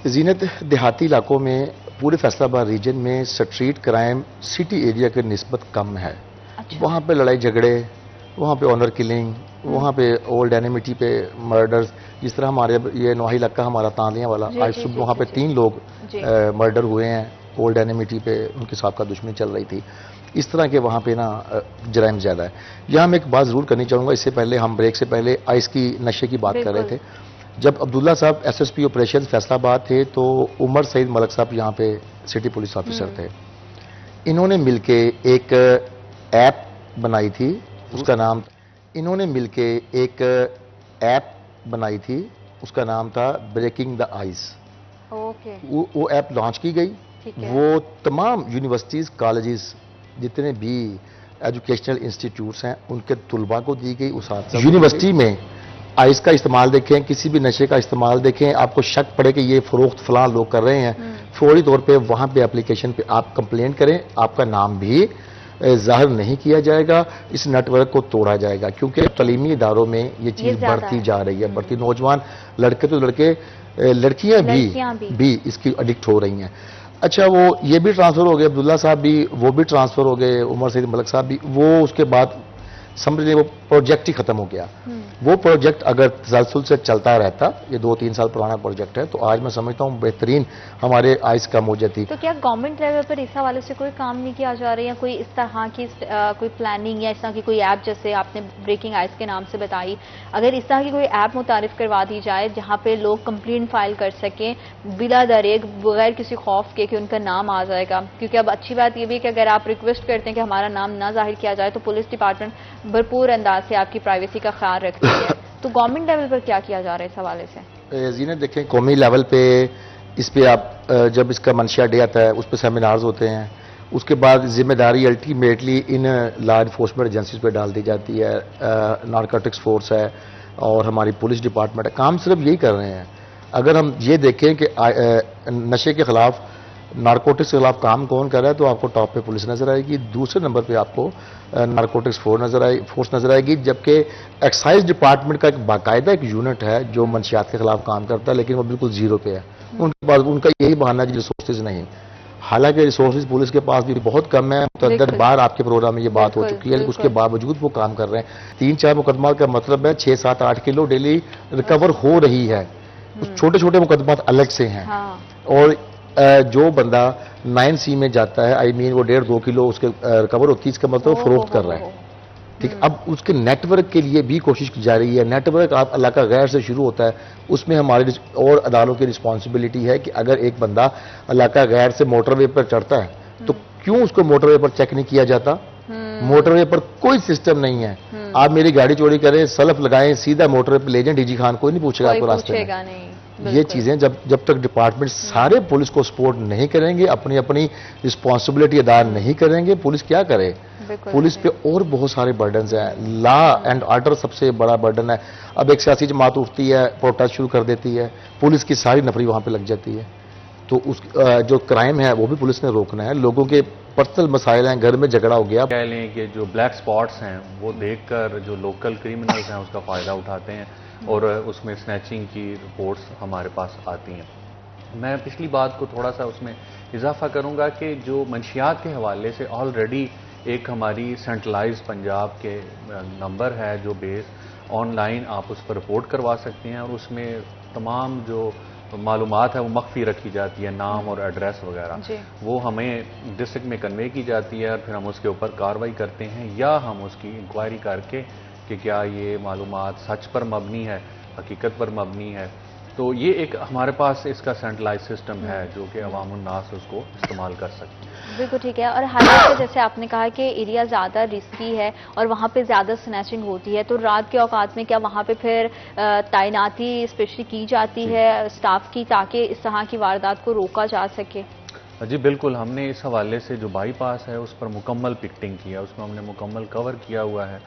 जीनत, देहाती इलाकों में पूरे फैसलाबाद रीजन में स्ट्रीट क्राइम सिटी एरिया के निस्बत कम है। अच्छा। वहाँ पे लड़ाई झगड़े, वहाँ पे ऑनर किलिंग, वहाँ पे ओल्ड एनिमिटी पे मर्डर्स, जिस तरह हमारे ये नवाही इलाका हमारा तांदियाँ वाला, आज सुबह वहाँ पे 3 लोग मर्डर हुए हैं ओल्ड एनिमिटी पे, उनके साथ का दुश्मनी चल रही थी। इस तरह के वहाँ पे ना जराइम ज़्यादा है। यहाँ मैं एक बात ज़रूर करनी चाहूँगा, इससे पहले हम ब्रेक से पहले आइस की नशे की बात कर रहे थे। जब अब्दुल्ला साहब एसएसपी ऑपरेशन फैसलाबाद थे तो उमर सईद मलक साहब यहाँ पे सिटी पुलिस ऑफिसर थे। इन्होंने मिलके एक ऐप बनाई थी, उसका नाम था ब्रेकिंग द आइस। ओके। वो ऐप लॉन्च की गई। वो तमाम यूनिवर्सिटीज, कॉलेजेस, जितने भी एजुकेशनल इंस्टीट्यूट्स हैं, उनके तुलबा को दी गई। उस यूनिवर्सिटी में आइस का इस्तेमाल देखें, किसी भी नशे का इस्तेमाल देखें, आपको शक पड़े कि ये फरोख्त फलां लोग कर रहे हैं, फौरी तौर पे वहाँ पे एप्लीकेशन पे आप कंप्लेंट करें। आपका नाम भी जाहिर नहीं किया जाएगा, इस नेटवर्क को तोड़ा जाएगा, क्योंकि तलीमी इदारों में ये चीज़ बढ़ती जा रही है। बढ़ती, नौजवान लड़के तो लड़के, लड़कियां भी इसकी एडिक्ट हो रही हैं। अच्छा, वो ये भी ट्रांसफर हो गए, अब्दुल्ला साहब भी, वो भी ट्रांसफर हो गए, उमर सईद मलक साहब भी। वो उसके बाद समझ लीजिए वो प्रोजेक्ट ही खत्म हो गया। वो प्रोजेक्ट अगर तसलसल से चलता रहता, ये 2-3 साल पुराना प्रोजेक्ट है, तो आज मैं समझता हूँ बेहतरीन हमारे आइस का मौजूद थी। तो क्या गवर्नमेंट लेवल पर इस हवाले से कोई काम नहीं किया जा रहा है, या कोई इस तरह की कोई प्लानिंग या इस तरह की कोई ऐप, जैसे आपने ब्रेकिंग आइस के नाम से बताई, अगर इस तरह की कोई ऐप मुतारिफ करवा दी जाए जहाँ पे लोग कंप्लेंट फाइल कर सकें बिला दरेग, बगैर किसी खौफ के कि उनका नाम आ जाएगा? क्योंकि अब अच्छी बात यह भी है कि अगर आप रिक्वेस्ट करते हैं कि हमारा नाम ना जाहिर किया जाए, तो पुलिस डिपार्टमेंट भरपूर अंदाज से आपकी प्राइवेसी का ख्याल रखती है। तो गवर्नमेंट लेवल पर क्या किया जा रहा है इस हवाले से? जीने देखें, कौमी लेवल पे इस पे आप जब इसका मंशिया डे आता है, उस पर सेमिनार्स होते हैं। उसके बाद जिम्मेदारी ultimately in law enforcement agencies पे डाल दी जाती है। नारकोटिक्स फोर्स है और हमारी पुलिस डिपार्टमेंट है, काम सिर्फ यही कर रहे हैं। अगर हम ये देखें कि नशे के खिलाफ, नारकोटिक्स के खिलाफ काम कौन कर रहा है, तो आपको टॉप पे पुलिस नजर आएगी, दूसरे नंबर पे आपको नारकोटिक्स फोर्स नजर आएगी, जबकि एक्साइज डिपार्टमेंट का एक बाकायदा एक यूनिट है जो मंशियात के खिलाफ काम करता है, लेकिन वो बिल्कुल जीरो पे है। उनके पास उनका यही बहाना है, रिसोर्सेज नहीं। हालांकि रिसोर्सेज पुलिस के पास भी बहुत कम है। मुतअद्दिद बार आपके प्रोग्राम में ये बात हो चुकी है, लेकिन उसके बावजूद वो काम कर रहे हैं। 3-4 मुकदमा का मतलब है 6-7-8 किलो डेली रिकवर हो रही है। छोटे छोटे मुकदमा अलग से हैं। और जो बंदा 9C में जाता है, आई मीन वो 1.5-2 किलो उसके रिकवर होती है, इसका मतलब फरोख्त कर रहा है। ठीक, अब उसके नेटवर्क के लिए भी कोशिश की जा रही है। नेटवर्क आप इलाका गैर से शुरू होता है, उसमें हमारी और अदालतों की रिस्पॉन्सिबिलिटी है कि अगर एक बंदा इलाका गैर से मोटरवे पर चढ़ता है, तो क्यों उसको मोटरवे पर चेक नहीं किया जाता? मोटरवे पर कोई सिस्टम नहीं है। आप मेरी गाड़ी चोरी करें, सल्फ लगाएं, सीधा मोटरवे पर ले जाएं, डीजी खान, कोई नहीं पूछेगा आपको रास्ते में। ये चीजें जब तक डिपार्टमेंट सारे पुलिस को सपोर्ट नहीं करेंगे, अपनी अपनी रिस्पॉन्सिबिलिटी अदा नहीं करेंगे, पुलिस क्या करे? पुलिस पे और बहुत सारे बर्डन्स हैं। लॉ एंड ऑर्डर सबसे बड़ा बर्डन है। अब एक सियासी जमात उठती है, प्रोटेस्ट शुरू कर देती है, पुलिस की सारी नफरी वहां पे लग जाती है। तो उस जो क्राइम है वो भी पुलिस ने रोकना है। लोगों के पर्सनल मसाइल हैं, घर में झगड़ा हो गया, कह लें कि जो ब्लैक स्पॉट्स हैं वो देखकर जो लोकल क्रिमिनल्स हैं उसका फ़ायदा उठाते हैं और उसमें स्नैचिंग की रिपोर्ट्स हमारे पास आती हैं। मैं पिछली बात को थोड़ा सा उसमें इजाफा करूंगा कि जो मंशियात के हवाले से ऑलरेडी एक हमारी सेंट्रलाइज पंजाब के नंबर है, जो बेस ऑनलाइन आप उस पर रिपोर्ट करवा सकते हैं और उसमें तमाम जो मालूमात है वो मख्फी रखी जाती है, नाम और एड्रेस वगैरह, वो हमें डिस्ट्रिक्ट में कन्वे की जाती है और फिर हम उसके ऊपर कार्रवाई करते हैं या हम उसकी इंक्वायरी करके कि क्या ये मालूमात सच पर मबनी है, हकीकत पर मबनी है, तो ये एक हमारे पास इसका सेंट्रलाइज सिस्टम है जो कि अवाम उन्नास उसको इस्तेमाल कर सकते हैं। बिल्कुल ठीक है। और हालांकि जैसे आपने कहा कि एरिया ज़्यादा रिस्की है और वहाँ पे ज़्यादा स्नैचिंग होती है, तो रात के औकात में क्या वहाँ पे फिर तैनाती स्पेशली की जाती है स्टाफ की, ताकि इस तरह की वारदात को रोका जा सके? जी बिल्कुल, हमने इस हवाले से जो बाईपास है उस पर मुकम्मल पिकटिंग किया, उसमें हमने मुकम्मल कवर किया हुआ है।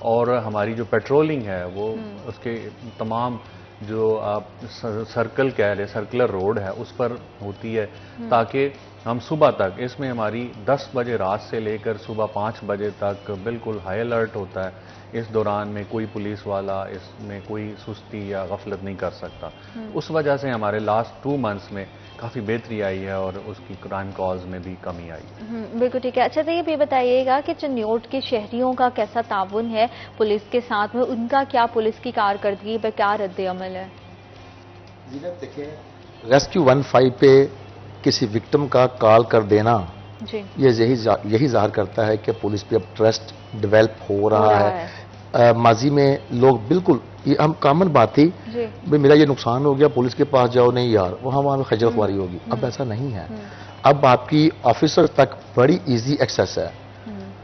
और हमारी जो पेट्रोलिंग है वो उसके तमाम जो आप सर्कल कह रहे, सर्कुलर रोड है उस पर होती है, ताकि हम सुबह तक इसमें हमारी 10 बजे रात से लेकर सुबह 5 बजे तक बिल्कुल हाई अलर्ट होता है। इस दौरान में कोई पुलिस वाला इसमें कोई सुस्ती या गफलत नहीं कर सकता। उस वजह से हमारे लास्ट 2 मंथ्स में काफ़ी बेहतरी आई है और उसकी क्राइम कॉज में भी कमी आई है। बिल्कुल ठीक है। अच्छा, तो ये भी बताइएगा कि चिन्योट के शहरियों का कैसा ताउन है पुलिस के साथ में, उनका क्या पुलिस की कारकर्दगी पर क्या रद्द-ए-अमल है? जी देखिए, रेस्क्यू 15 पे किसी विक्टिम का कॉल कर देना जी, ये यही जाहिर करता है कि पुलिस पे अब ट्रस्ट डेवलप हो रहा है। माजी में लोग बिल्कुल, ये हम कॉमन बात थी, जी, भाई मेरा ये नुकसान हो गया पुलिस के पास जाओ, नहीं यार वहाँ पे खजल खुआरी होगी। अब ऐसा नहीं है, अब आपकी ऑफिसर तक बड़ी इजी एक्सेस है।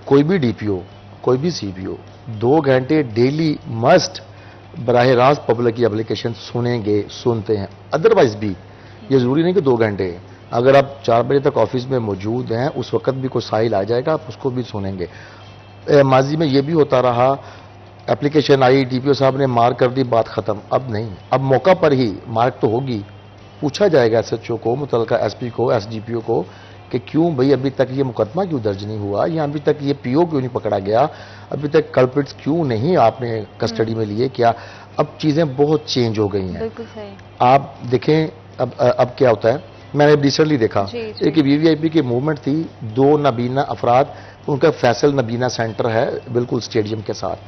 कोई भी डीपीओ, कोई भी सीपीओ 2 घंटे डेली मस्ट बराह रास्त पब्लिक की एप्लीकेशन सुनेंगे, सुनते हैं। अदरवाइज भी ये जरूरी नहीं कि 2 घंटे, अगर आप 4 बजे तक ऑफिस में मौजूद हैं उस वक्त भी कोई साइल आ जाएगा, आप उसको भी सुनेंगे। माजी में ये भी होता रहा, एप्लीकेशन आई, डीपीओ साहब ने मार्क कर दी, बात खत्म। अब नहीं, अब मौका पर ही मार्क तो होगी, पूछा जाएगा एसएचओ को, मुतलका एसपी को, एसडीपीओ को कि क्यों भाई अभी तक ये मुकदमा क्यों दर्ज नहीं हुआ, या अभी तक ये पीओ क्यों नहीं पकड़ा गया, अभी तक कल्प्रिट्स क्यों नहीं आपने कस्टडी में लिए, क्या। अब चीजें बहुत चेंज हो गई हैं। बिल्कुल सही। आप देखें अब क्या होता है, मैंने रिसेंटली देखा एक वीवीआईपी की मूवमेंट थी, 2 नबीना अफराद, उनका फैसल नबीना सेंटर है बिल्कुल स्टेडियम के साथ,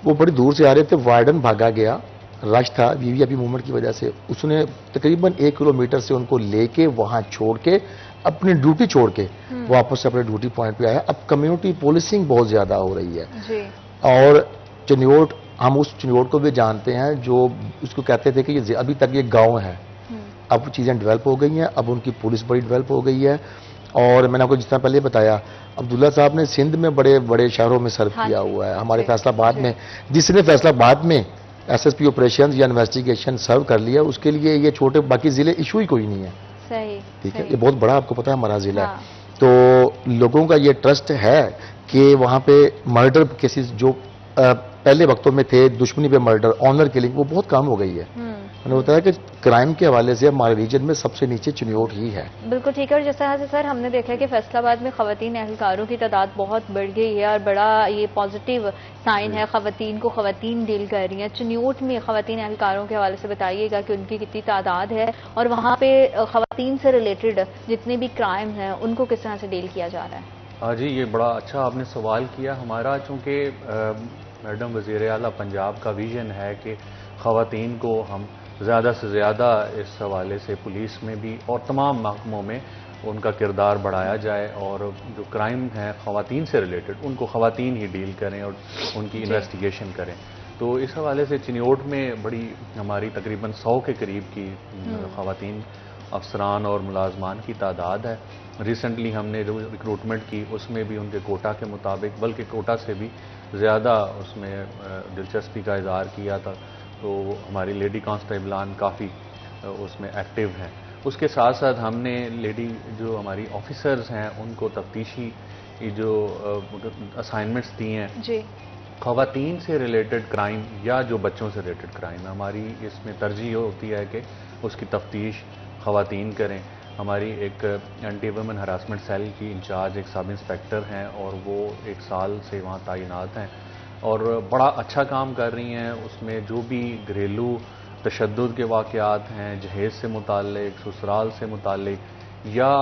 वो बड़ी दूर से आ रहे थे, वार्डन भागा गया, रश था वीवीआईपी मूवमेंट की वजह से, उसने तकरीबन 1 किलोमीटर से उनको लेके वहां छोड़ के अपनी ड्यूटी छोड़ के वापस अपने ड्यूटी पॉइंट पे आया। अब कम्युनिटी पुलिसिंग बहुत ज्यादा हो रही है जी। और चिन्योट, हम उस चिन्योट को भी जानते हैं जो उसको कहते थे कि ये अभी तक ये गांव है, अब चीजें डेवलप हो गई हैं, अब उनकी पुलिस बड़ी डेवलप हो गई है। और मैंने आपको जिस तरह पहले बताया, अब्दुल्ला साहब ने सिंध में बड़े बड़े शहरों में सर्व किया हुआ है, हमारे फैसलाबाद में, जिसने फैसलाबाद में एसएसपी ऑपरेशन या इन्वेस्टिगेशन सर्व कर लिया, उसके लिए ये छोटे बाकी जिले इशू ही कोई नहीं है। सही, ठीक है, ये बहुत बड़ा आपको पता है हमारा जिला है। तो लोगों का ये ट्रस्ट है कि वहां पे मर्डर केसेस जो पहले वक्तों में थे, दुश्मनी पे मर्डर, ऑनर किलिंग, वो बहुत कम हो गई है। मैंने बताया कि क्राइम के हवाले से हमारे रीजन में सबसे नीचे चिन्योट ही है। बिल्कुल ठीक है। और जिस तरह से सर हमने देखा है कि फैसलाबाद में खवातीन एहलकारों की तादाद बहुत बढ़ गई है और बड़ा ये पॉजिटिव साइन है, खवातीन को खवातीन डील कर रही हैं। चिन्योट में खवातीन एहलकारों के हवाले से बताइएगा कि उनकी कितनी तादाद है और वहाँ पे खवातीन से रिलेटेड जितने भी क्राइम हैं उनको किस तरह से डील किया जा रहा है? हाँ जी, ये बड़ा अच्छा आपने सवाल किया। हमारा चूँकि मैडम वज़ीर आला पंजाब का विजन है कि ख़वातीन को हम ज़्यादा से ज़्यादा इस हवाले से पुलिस में भी और तमाम महकमों में उनका किरदार बढ़ाया जाए और जो क्राइम है ख़वातीन से रिलेटेड उनको ख़वातीन ही डील करें और उनकी इन्वेस्टिगेशन करें। तो इस हवाले से चिन्योट में बड़ी हमारी तकरीबन 100 के करीब की ख़वातीन अफसरान और मुलाजमान की तादाद है। रिसेंटली हमने जो रिक्रूटमेंट की उसमें भी उनके कोटा के मुताबिक, बल्कि कोटा से भी ज़्यादा उसमें दिलचस्पी का इज़हार किया था। तो हमारी लेडी कांस्टेबलान काफ़ी उसमें एक्टिव हैं। उसके साथ साथ हमने लेडी जो हमारी ऑफिसर्स हैं उनको तफ्तीशी जो असाइनमेंट्स दी हैं जी। ख़वातीन से रिलेटेड क्राइम या जो बच्चों से रिलेटेड क्राइम, हमारी इसमें तरजीह होती है कि उसकी तफ्तीश ख़वातीन करें। हमारी एक एंटी वुमेन हरासमेंट सेल की इंचार्ज एक सब इंस्पेक्टर हैं और वो 1 साल से वहाँ तैनात हैं और बड़ा अच्छा काम कर रही हैं। उसमें जो भी घरेलू तशद्दुद के वाक़यात हैं, जहेज़ से मुताल्लिक, ससुराल से मुताल्लिक या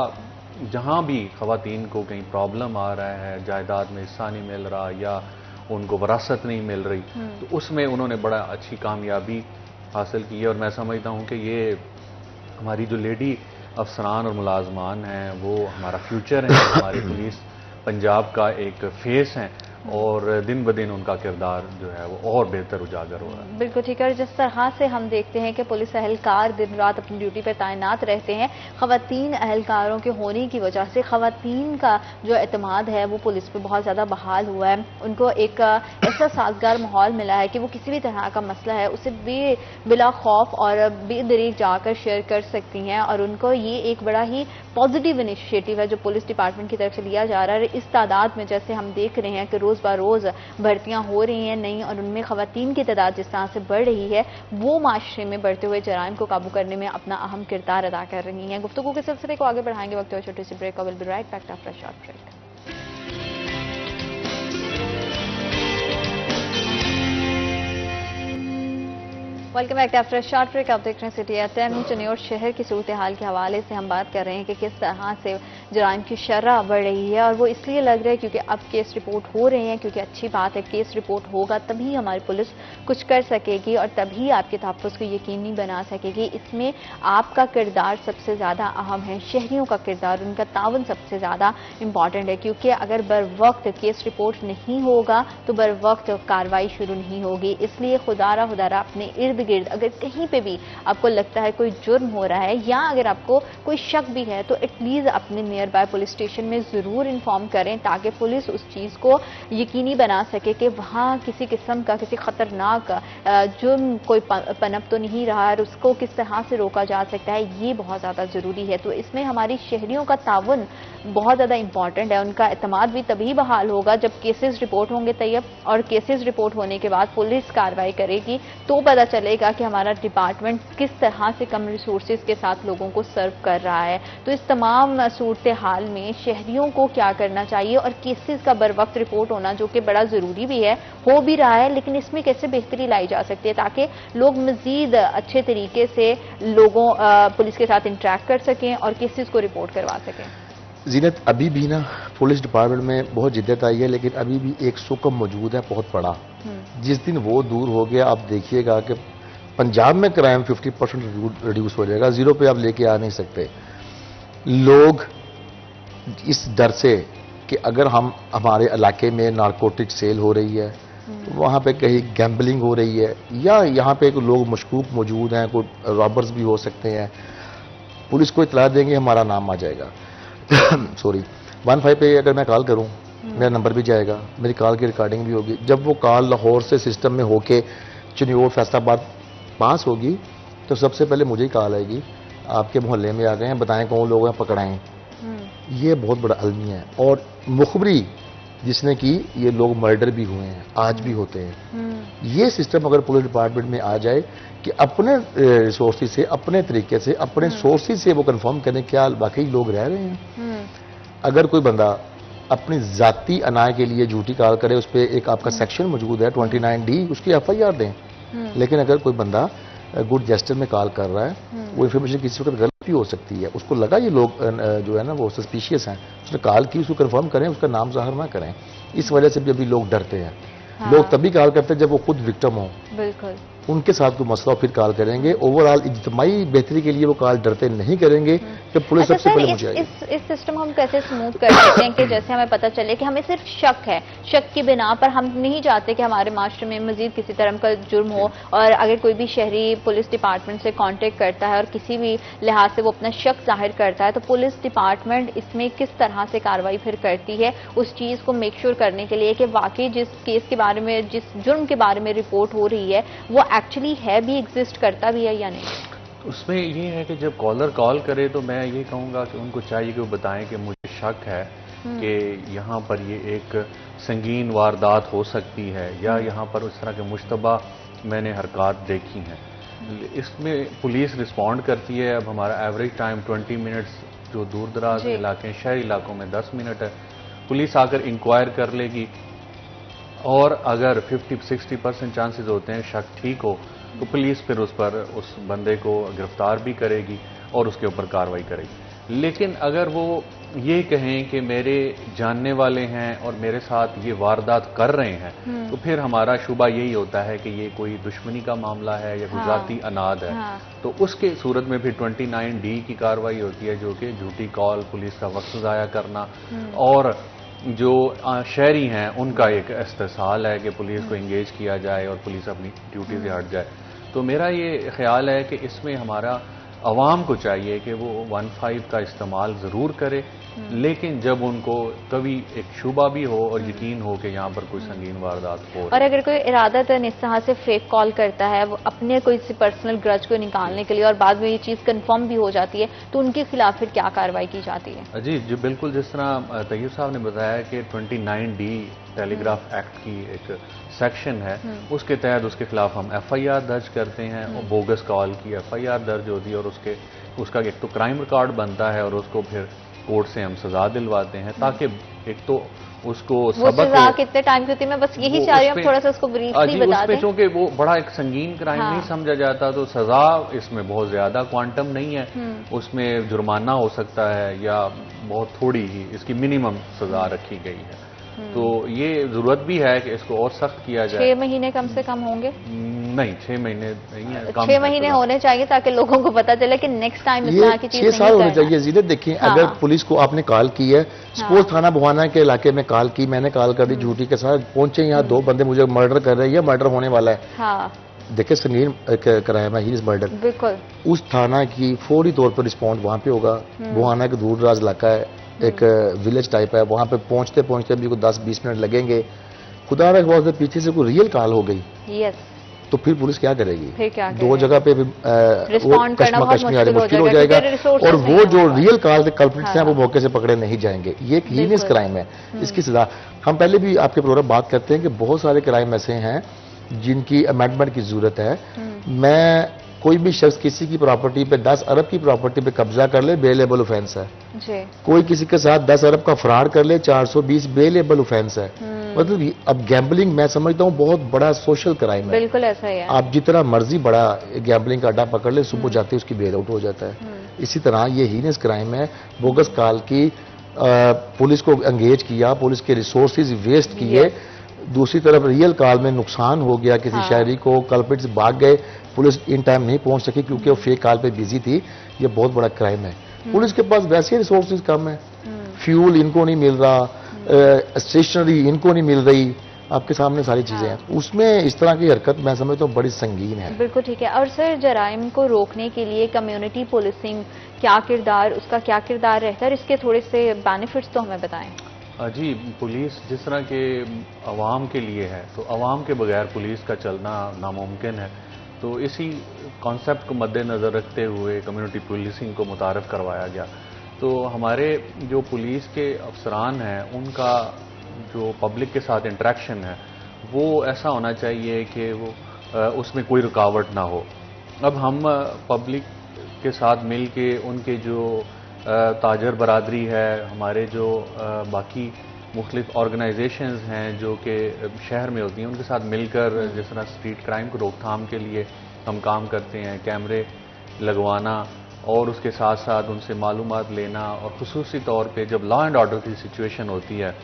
जहाँ भी ख़वातीन को कहीं प्रॉब्लम आ रहा है, जायदाद में हिस्सा नहीं मिल रहा या उनको वरासत नहीं मिल रही, तो उसमें उन्होंने बड़ा अच्छी कामयाबी हासिल की है। और मैं समझता हूँ कि ये हमारी जो लेडी अफसरान और मुलाजमान हैं वो हमारा फ्यूचर है, हमारी पुलिस पंजाब का एक फेस हैं और दिन ब दिन उनका किरदार जो है वो और बेहतर उजागर हो रहा है। बिल्कुल ठीक है। जिस तरह से हम देखते हैं कि पुलिस एहलकार दिन रात अपनी ड्यूटी पर तैनात रहते हैं, खवातीन एहलकारों के होने की वजह से खवातीन का जो एतमाद है वो पुलिस पे बहुत ज़्यादा बहाल हुआ है। उनको एक ऐसा साजगार माहौल मिला है कि वो किसी भी तरह का मसला है उसे बिला खौफ और बेदरीक जाकर शेयर कर सकती हैं, और उनको ये एक बड़ा ही पॉजिटिव इनिशिएटिव है जो पुलिस डिपार्टमेंट की तरफ से लिया जा रहा है। इस तादाद में जैसे हम देख रहे हैं कि रोज़ ब रोज़ भर्तियां हो रही हैं नई, और उनमें खवातीन की तादाद जिस तरह से बढ़ रही है वो माशरे में बढ़ते हुए जराइम को काबू करने में अपना अहम किरदार अदा कर रही हैं। गुफ्तगू के सिलसिले को आगे बढ़ाएंगे वक्त और छोटी सी break. Will be right back after a short break. Welcome back after short break. आप देख रहे हैं सिटी एफएम। चनियोर शहर की सूरत हाल के हवाले से हम बात कर रहे हैं कि किस तरह से जराइम की शरह बढ़ रही है, और वो इसलिए लग रहा है क्योंकि अब केस रिपोर्ट हो रहे हैं, क्योंकि अच्छी बात है केस रिपोर्ट होगा तभी हमारी पुलिस कुछ कर सकेगी और तभी आपके तहफ़्फ़ुज़ को यकीनी बना सकेगी। इसमें आपका किरदार सबसे ज़्यादा अहम है, शहरियों का किरदार, उनका तावन सबसे ज़्यादा इम्पॉर्टेंट है, क्योंकि अगर बर वक्त केस रिपोर्ट नहीं होगा तो बर वक्त कार्रवाई शुरू नहीं होगी। इसलिए खुदारा अपने इर्द गिर्द अगर कहीं पे भी आपको लगता है कोई जुर्म हो रहा है या अगर आपको कोई शक भी है तो एटलीस्ट अपने नियर बाय पुलिस स्टेशन में ज़रूर इन्फॉर्म करें, ताकि पुलिस उस चीज़ को यकीनी बना सके कि वहाँ किसी किस्म का किसी ख़तरनाक जुर्म कोई पनप तो नहीं रहा है और उसको किस तरह से रोका जा सकता है। ये बहुत ज़्यादा ज़रूरी है। तो इसमें हमारी शहरियों का ताउन बहुत ज़्यादा इंपॉर्टेंट है। उनका एतमाद भी तभी बहाल होगा जब केसेस रिपोर्ट होंगे तैयब, और केसेस रिपोर्ट होने के बाद पुलिस कार्रवाई करेगी तो पता चलेगा कि हमारा डिपार्टमेंट किस तरह से कम रिसोर्सेज के साथ लोगों को सर्व कर रहा है। तो इस तमाम सूरत हाल में शहरियों को क्या करना चाहिए और केसेस का बर वक्त रिपोर्ट होना जो कि बड़ा ज़रूरी भी है, हो भी रहा है, लेकिन इसमें कैसे बेहतरी लाई जा सकती है ताकि लोग मज़ीद अच्छे तरीके से लोगों पुलिस के साथ इंटरेक्ट कर सकें और केसेस को रिपोर्ट करवा सकें। जीनत, अभी भी ना पुलिस डिपार्टमेंट में बहुत जिद्दत आई है, लेकिन अभी भी एक सुकम मौजूद है बहुत बड़ा। जिस दिन वो दूर हो गया आप देखिएगा कि पंजाब में क्राइम 50% रिड्यूस हो जाएगा। जीरो पे आप लेके आ नहीं सकते। लोग इस डर से कि अगर हम हमारे इलाके में नारकोटिक सेल हो रही है, वहाँ पे कहीं गैम्बलिंग हो रही है या यहाँ पे लोग मशकूक मौजूद हैं, कोई रॉबर्स भी हो सकते हैं, पुलिस को इतला देंगे हमारा नाम आ जाएगा। सॉरी 15 पे अगर मैं कॉल करूं मेरा नंबर भी जाएगा, मेरी कॉल की रिकॉर्डिंग भी होगी। जब वो कॉल लाहौर से सिस्टम में होके चनियोर फैसलाबाद पास होगी तो सबसे पहले मुझे ही कॉल आएगी, आपके मोहल्ले में आ गए हैं, बताएं कौन लोग हैं, पकड़ाएं। ये बहुत बड़ा अलमी है। और मुखबरी जिसने की, ये लोग मर्डर भी हुए हैं, आज भी होते हैं। ये सिस्टम अगर पुलिस डिपार्टमेंट में आ जाए कि अपने रिसोर्सेज से, अपने तरीके से, अपने सोर्सेज से वो कंफर्म करें क्या वाकई लोग रह रहे हैं। अगर कोई बंदा अपनी जाती अनाय के लिए झूठी कॉल करे, उस पर एक आपका सेक्शन मौजूद है 29D, उसकी FIR दें। लेकिन अगर कोई बंदा गुड जेस्टर में कॉल कर रहा है, वो इन्फॉर्मेशन किसी वक्त गलत भी हो सकती है, उसको लगा ये लोग जो है ना वो सस्पिशियस हैं, उसने कॉल की, उसको कंफर्म करें, उसका नाम जाहिर ना करें। इस वजह से भी अभी लोग डरते हैं। हाँ। लोग तभी कॉल करते हैं जब वो खुद विक्टिम हो, बिल्कुल उनके साथ कोई मसला फिर कॉल करेंगे। ओवरऑल इज्तिमाई बेहतरी के लिए वो कॉल डरते नहीं करेंगे कि पुलिस सबसे पहले मुझे आएगी। इस सिस्टम को हम कैसे स्मूथ कर सकते हैं कि जैसे हमें पता चले कि हमें सिर्फ शक है, शक की बिना पर हम नहीं चाहते कि हमारे माशरे में मजीद किसी तरह का जुर्म हो, और अगर कोई भी शहरी पुलिस डिपार्टमेंट से कांटेक्ट करता है और किसी भी लिहाज से वो अपना शक जाहिर करता है तो पुलिस डिपार्टमेंट इसमें किस तरह से कार्रवाई फिर करती है उस चीज़ को मेक श्योर करने के लिए कि वाकई जिस केस के बारे में, जिस जुर्म के बारे में रिपोर्ट हो रही है वो एक्चुअली है भी, एग्जिस्ट करता भी है या नहीं। उसमें ये है कि जब कॉलर कॉल करे तो मैं ये कहूँगा कि उनको चाहिए कि वो बताएं कि मुझे शक है कि यहाँ पर ये एक संगीन वारदात हो सकती है या यहाँ पर उस तरह के मुश्तबा मैंने हरकत देखी हैं। इसमें पुलिस रिस्पॉन्ड करती है। अब हमारा एवरेज टाइम 20 मिनट्स, जो दूर दराज इलाके, शहरी इलाकों में 10 मिनट है। पुलिस आकर इंक्वायर कर लेगी और अगर 50-60% चांसेस होते हैं शक ठीक हो तो पुलिस फिर उस बंदे को गिरफ्तार भी करेगी और उसके ऊपर कार्रवाई करेगी। लेकिन अगर वो ये कहें कि मेरे जानने वाले हैं और मेरे साथ ये वारदात कर रहे हैं तो फिर हमारा शुबा यही होता है कि ये कोई दुश्मनी का मामला है या गुजाती अनाद है। तो उसके सूरत में फिर 29D की कार्रवाई होती है, जो कि झूठी कॉल, पुलिस का वक्त ज़ाया करना और जो शहरी हैं उनका एक इस्तेसाल है कि पुलिस को इंगेज किया जाए और पुलिस अपनी ड्यूटी से हट जाए। तो मेरा ये ख्याल है कि इसमें हमारा अवाम को चाहिए कि वो 15 का इस्तेमाल ज़रूर करे, लेकिन जब उनको कभी एक शुबा भी हो और यकीन हो कि यहाँ पर कोई संगीन वारदात हो। और अगर कोई इरादतन इस तरह से फेक कॉल करता है वो अपने कोई सी पर्सनल ग्रज को निकालने के लिए और बाद में ये चीज़ कंफर्म भी हो जाती है, तो उनके खिलाफ फिर क्या कार्रवाई की जाती है? जी बिल्कुल, जिस तरह तैयब साहब ने बताया कि 29D टेलीग्राफ एक्ट की एक सेक्शन है, उसके तहत उसके खिलाफ हम FIR दर्ज करते हैं और बोगस कॉल की FIR दर्ज होती है और उसका एक तो क्राइम रिकॉर्ड बनता है और उसको फिर कोर्ट से हम सजा दिलवाते हैं, ताकि एक तो उसको वो सबक सजा कितने टाइम की होती है? मैं बस यही चाह रही हूँ थोड़ा सा उसको ब्रीफली बता दें। चूंकि वो बड़ा एक संगीन क्राइम नहीं समझा जाता, तो सजा इसमें बहुत ज्यादा क्वांटम नहीं है, उसमें जुर्माना हो सकता है या बहुत थोड़ी ही इसकी मिनिमम सजा रखी गई है। तो ये जरूरत भी है कि इसको और सख्त किया जाए। 6 महीने कम से कम होंगे? नहीं, 6 महीने नहीं है, 6 महीने होने चाहिए ताकि लोगों को पता चले कि नेक्स्ट टाइम इस तरह की चीज 6 नहीं साल होने करना। चाहिए। जीनत देखिए, हाँ। अगर पुलिस को आपने कॉल की है, सपोज थाना बुहाना के इलाके में कॉल की, मैंने कॉल कर दी झूठी के साथ, पहुंचे यहाँ 2 बंदे मुझे मर्डर कर रहे हैं या मर्डर होने वाला है, हाँ देखिए संगीन क्राइम है, हीज मर्डर, बिल्कुल। उस थाना की फौरी तौर पर रिस्पॉन्स वहां पे होगा। बुहाना के दूर दराज इलाका है, एक विलेज टाइप है, वहां पे पहुंचते पहुंचते भी को 10-20 मिनट लगेंगे। खुदा ना खास्ता पीछे से कोई रियल कॉल हो गई यस, तो फिर पुलिस क्या करेगी? फिर क्या 2 जगह पे रिस्पॉन्ड करना बहुत मुश्किल हो जाएगा और वो जो रियल रियल कॉल के कल्प्रिट्स हैं वो मौके से पकड़े नहीं जाएंगे। ये एक हीनियस क्राइम है, इसकी सजा हम पहले भी आपके प्रोग्राम बात करते हैं कि बहुत सारे क्राइम ऐसे हैं जिनकी अमेंडमेंट की जरूरत है। मैं कोई भी शख्स किसी की प्रॉपर्टी पे 10 अरब की प्रॉपर्टी पे कब्जा कर ले, बेलेबल ऑफेंस है। जी। कोई किसी के साथ 10 अरब का फ्रॉड कर ले, 420 बेलेबल ऑफेंस है। मतलब अब गैम्बलिंग मैं समझता हूँ बहुत बड़ा सोशल क्राइम है। बिल्कुल ऐसा ही है। आप जितना मर्जी बड़ा गैम्बलिंग का अड्डा पकड़ ले, सुबह जाते ही उसकी बेल आउट हो जाता है। इसी तरह ये हीनियस क्राइम है। बोगस कॉल की पुलिस को एंगेज किया, पुलिस के रिसोर्सेज वेस्ट किए, दूसरी तरफ रियल कॉल में नुकसान हो गया किसी शहरी को, कल्प्रिट्स भाग गए, पुलिस इन टाइम नहीं पहुंच सकी क्योंकि वो फेक कॉल पे बिजी थी। ये बहुत बड़ा क्राइम है। पुलिस के पास वैसे ही रिसोर्सेज कम है, फ्यूल इनको नहीं मिल रहा, स्टेशनरी इनको नहीं मिल रही, आपके सामने सारी चीजें हैं। उसमें इस तरह की हरकत मैं समझता हूँ बड़ी संगीन है। बिल्कुल ठीक है। और सर, जराइम को रोकने के लिए कम्युनिटी पुलिसिंग क्या किरदार, उसका क्या किरदार रहता है, इसके थोड़े से बेनिफिट्स तो हमें बताएं। जी, पुलिस जिस तरह के अवाम के लिए है, तो अवाम के बगैर पुलिस का चलना नामुमकिन है। तो इसी कॉन्सेप्ट को मद्देनज़र रखते हुए कम्युनिटी पुलिसिंग को मुतारफ़ करवाया गया। तो हमारे जो पुलिस के अफसरान हैं उनका जो पब्लिक के साथ इंटरेक्शन है वो ऐसा होना चाहिए कि वो उसमें कोई रुकावट ना हो। अब हम पब्लिक के साथ मिल के उनके जो ताजर बरादरी है, हमारे जो बाकी मुख्तलिफ ऑर्गेनाइजेशंस हैं जो कि शहर में होती हैं, उनके साथ मिलकर जिस तरह स्ट्रीट क्राइम को रोकथाम के लिए हम काम करते हैं, कैमरे लगवाना और उसके साथ साथ उनसे मालूमात लेना, और खुसूसी तौर पे जब लॉ एंड ऑर्डर की सिचुएशन होती है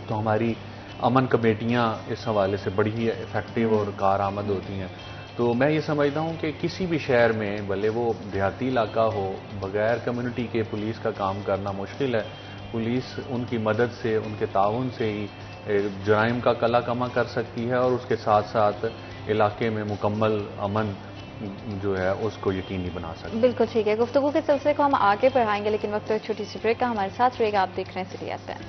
तो हमारी अमन कमेटियाँ इस हवाले से बड़ी ही इफ़ेक्टिव और कारआमद होती हैं। तो मैं ये समझता हूँ कि किसी भी शहर में, भले वो देहाती इलाका हो, बगैर कम्युनिटी के पुलिस का काम करना मुश्किल है। पुलिस उनकी मदद से, उनके ताउन से ही जराइम का कला कमा कर सकती है और उसके साथ साथ इलाके में मुकम्मल अमन जो है उसको यकीनी बना सकती है। बिल्कुल ठीक है। गुफ्तगू के सिलसिले को हम आगे बढ़ाएंगे, लेकिन वक्त एक छोटी सी ब्रेक का। हमारे साथ रहेगा। आप देख रहे हैं city FM।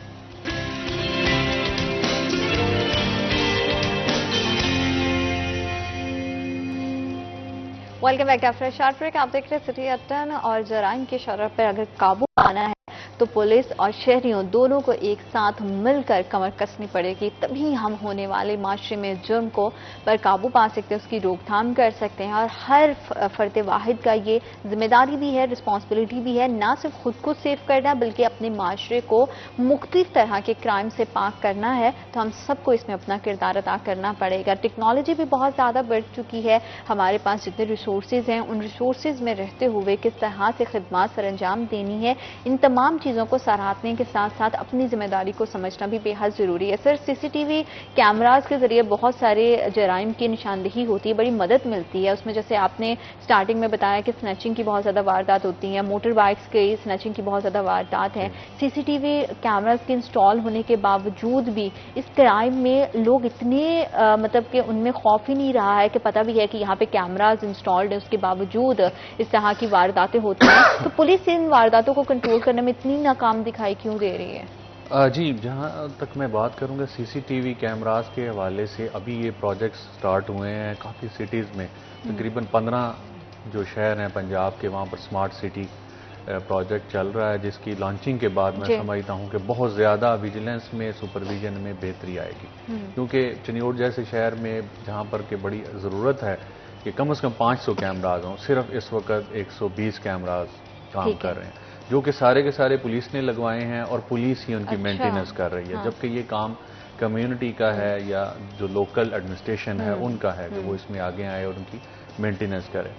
Welcome back after short break. आप देख रहे हैं सिटी FM। और जराइम की शरह पर अगर काबू पाना है तो पुलिस और शहरियों दोनों को एक साथ मिलकर कमर कसनी पड़ेगी, तभी हम होने वाले माशरे में जुर्म को पर काबू पा सकते हैं, उसकी रोकथाम कर सकते हैं। और हर फर्द वाहिद का ये जिम्मेदारी भी है, रिस्पॉन्सिबिलिटी भी है, ना सिर्फ खुद को सेव करना बल्कि अपने माशरे को मुख्तलिफ तरह के क्राइम से पाक करना है। तो हम सबको इसमें अपना किरदार अदा करना पड़ेगा। टेक्नोलॉजी भी बहुत ज़्यादा बढ़ चुकी है, हमारे पास जितने रिसोर्सेज हैं उन रिसोर्सेज में रहते हुए किस तरह से खिदमात सर अंजाम देनी है, इन तमाम चीज़ों को सराहने के साथ साथ अपनी जिम्मेदारी को समझना भी बेहद ज़रूरी है। सर, सीसीटीवी कैमराज के ज़रिए बहुत सारे जराइम की निशानदेही होती है, बड़ी मदद मिलती है उसमें। जैसे आपने स्टार्टिंग में बताया कि स्नैचिंग की बहुत ज़्यादा वारदात होती हैं, मोटर बाइक्स की स्नैचिंग की बहुत ज़्यादा वारदात है। सीसीटीवी कैमराज के इंस्टॉल होने के बावजूद भी इस क्राइम में लोग इतने मतलब कि उनमें खौफ ही नहीं रहा है कि पता भी है कि यहाँ पे कैमराज इंस्टॉल्ड है, उसके बावजूद इस तरह की वारदातें होती हैं। तो पुलिस इन वारदातों को कंट्रोल करने में इतनी नाकाम दिखाई क्यों दे रही है? जी, जहाँ तक मैं बात करूँगा सीसीटीवी कैमरास के हवाले से, अभी ये प्रोजेक्ट्स स्टार्ट हुए हैं काफ़ी सिटीज़ में। तकरीबन 15 जो शहर हैं पंजाब के, वहाँ पर स्मार्ट सिटी प्रोजेक्ट चल रहा है, जिसकी लॉन्चिंग के बाद मैं समझता हूँ कि बहुत ज़्यादा विजिलेंस में, सुपरविजन में बेहतरी आएगी। क्योंकि चिन्योट जैसे शहर में जहाँ पर के बड़ी ज़रूरत है कि कम से कम 500 कैमराज हों, सिर्फ इस वक्त 120 कैमराज काम कर रहे हैं, जो कि सारे के सारे पुलिस ने लगवाए हैं और पुलिस ही उनकी मेंटेनेंस कर रही है। जबकि ये काम कम्युनिटी का है या जो लोकल एडमिनिस्ट्रेशन है उनका है कि वो इसमें आगे आए और उनकी मेंटेनेंस करें।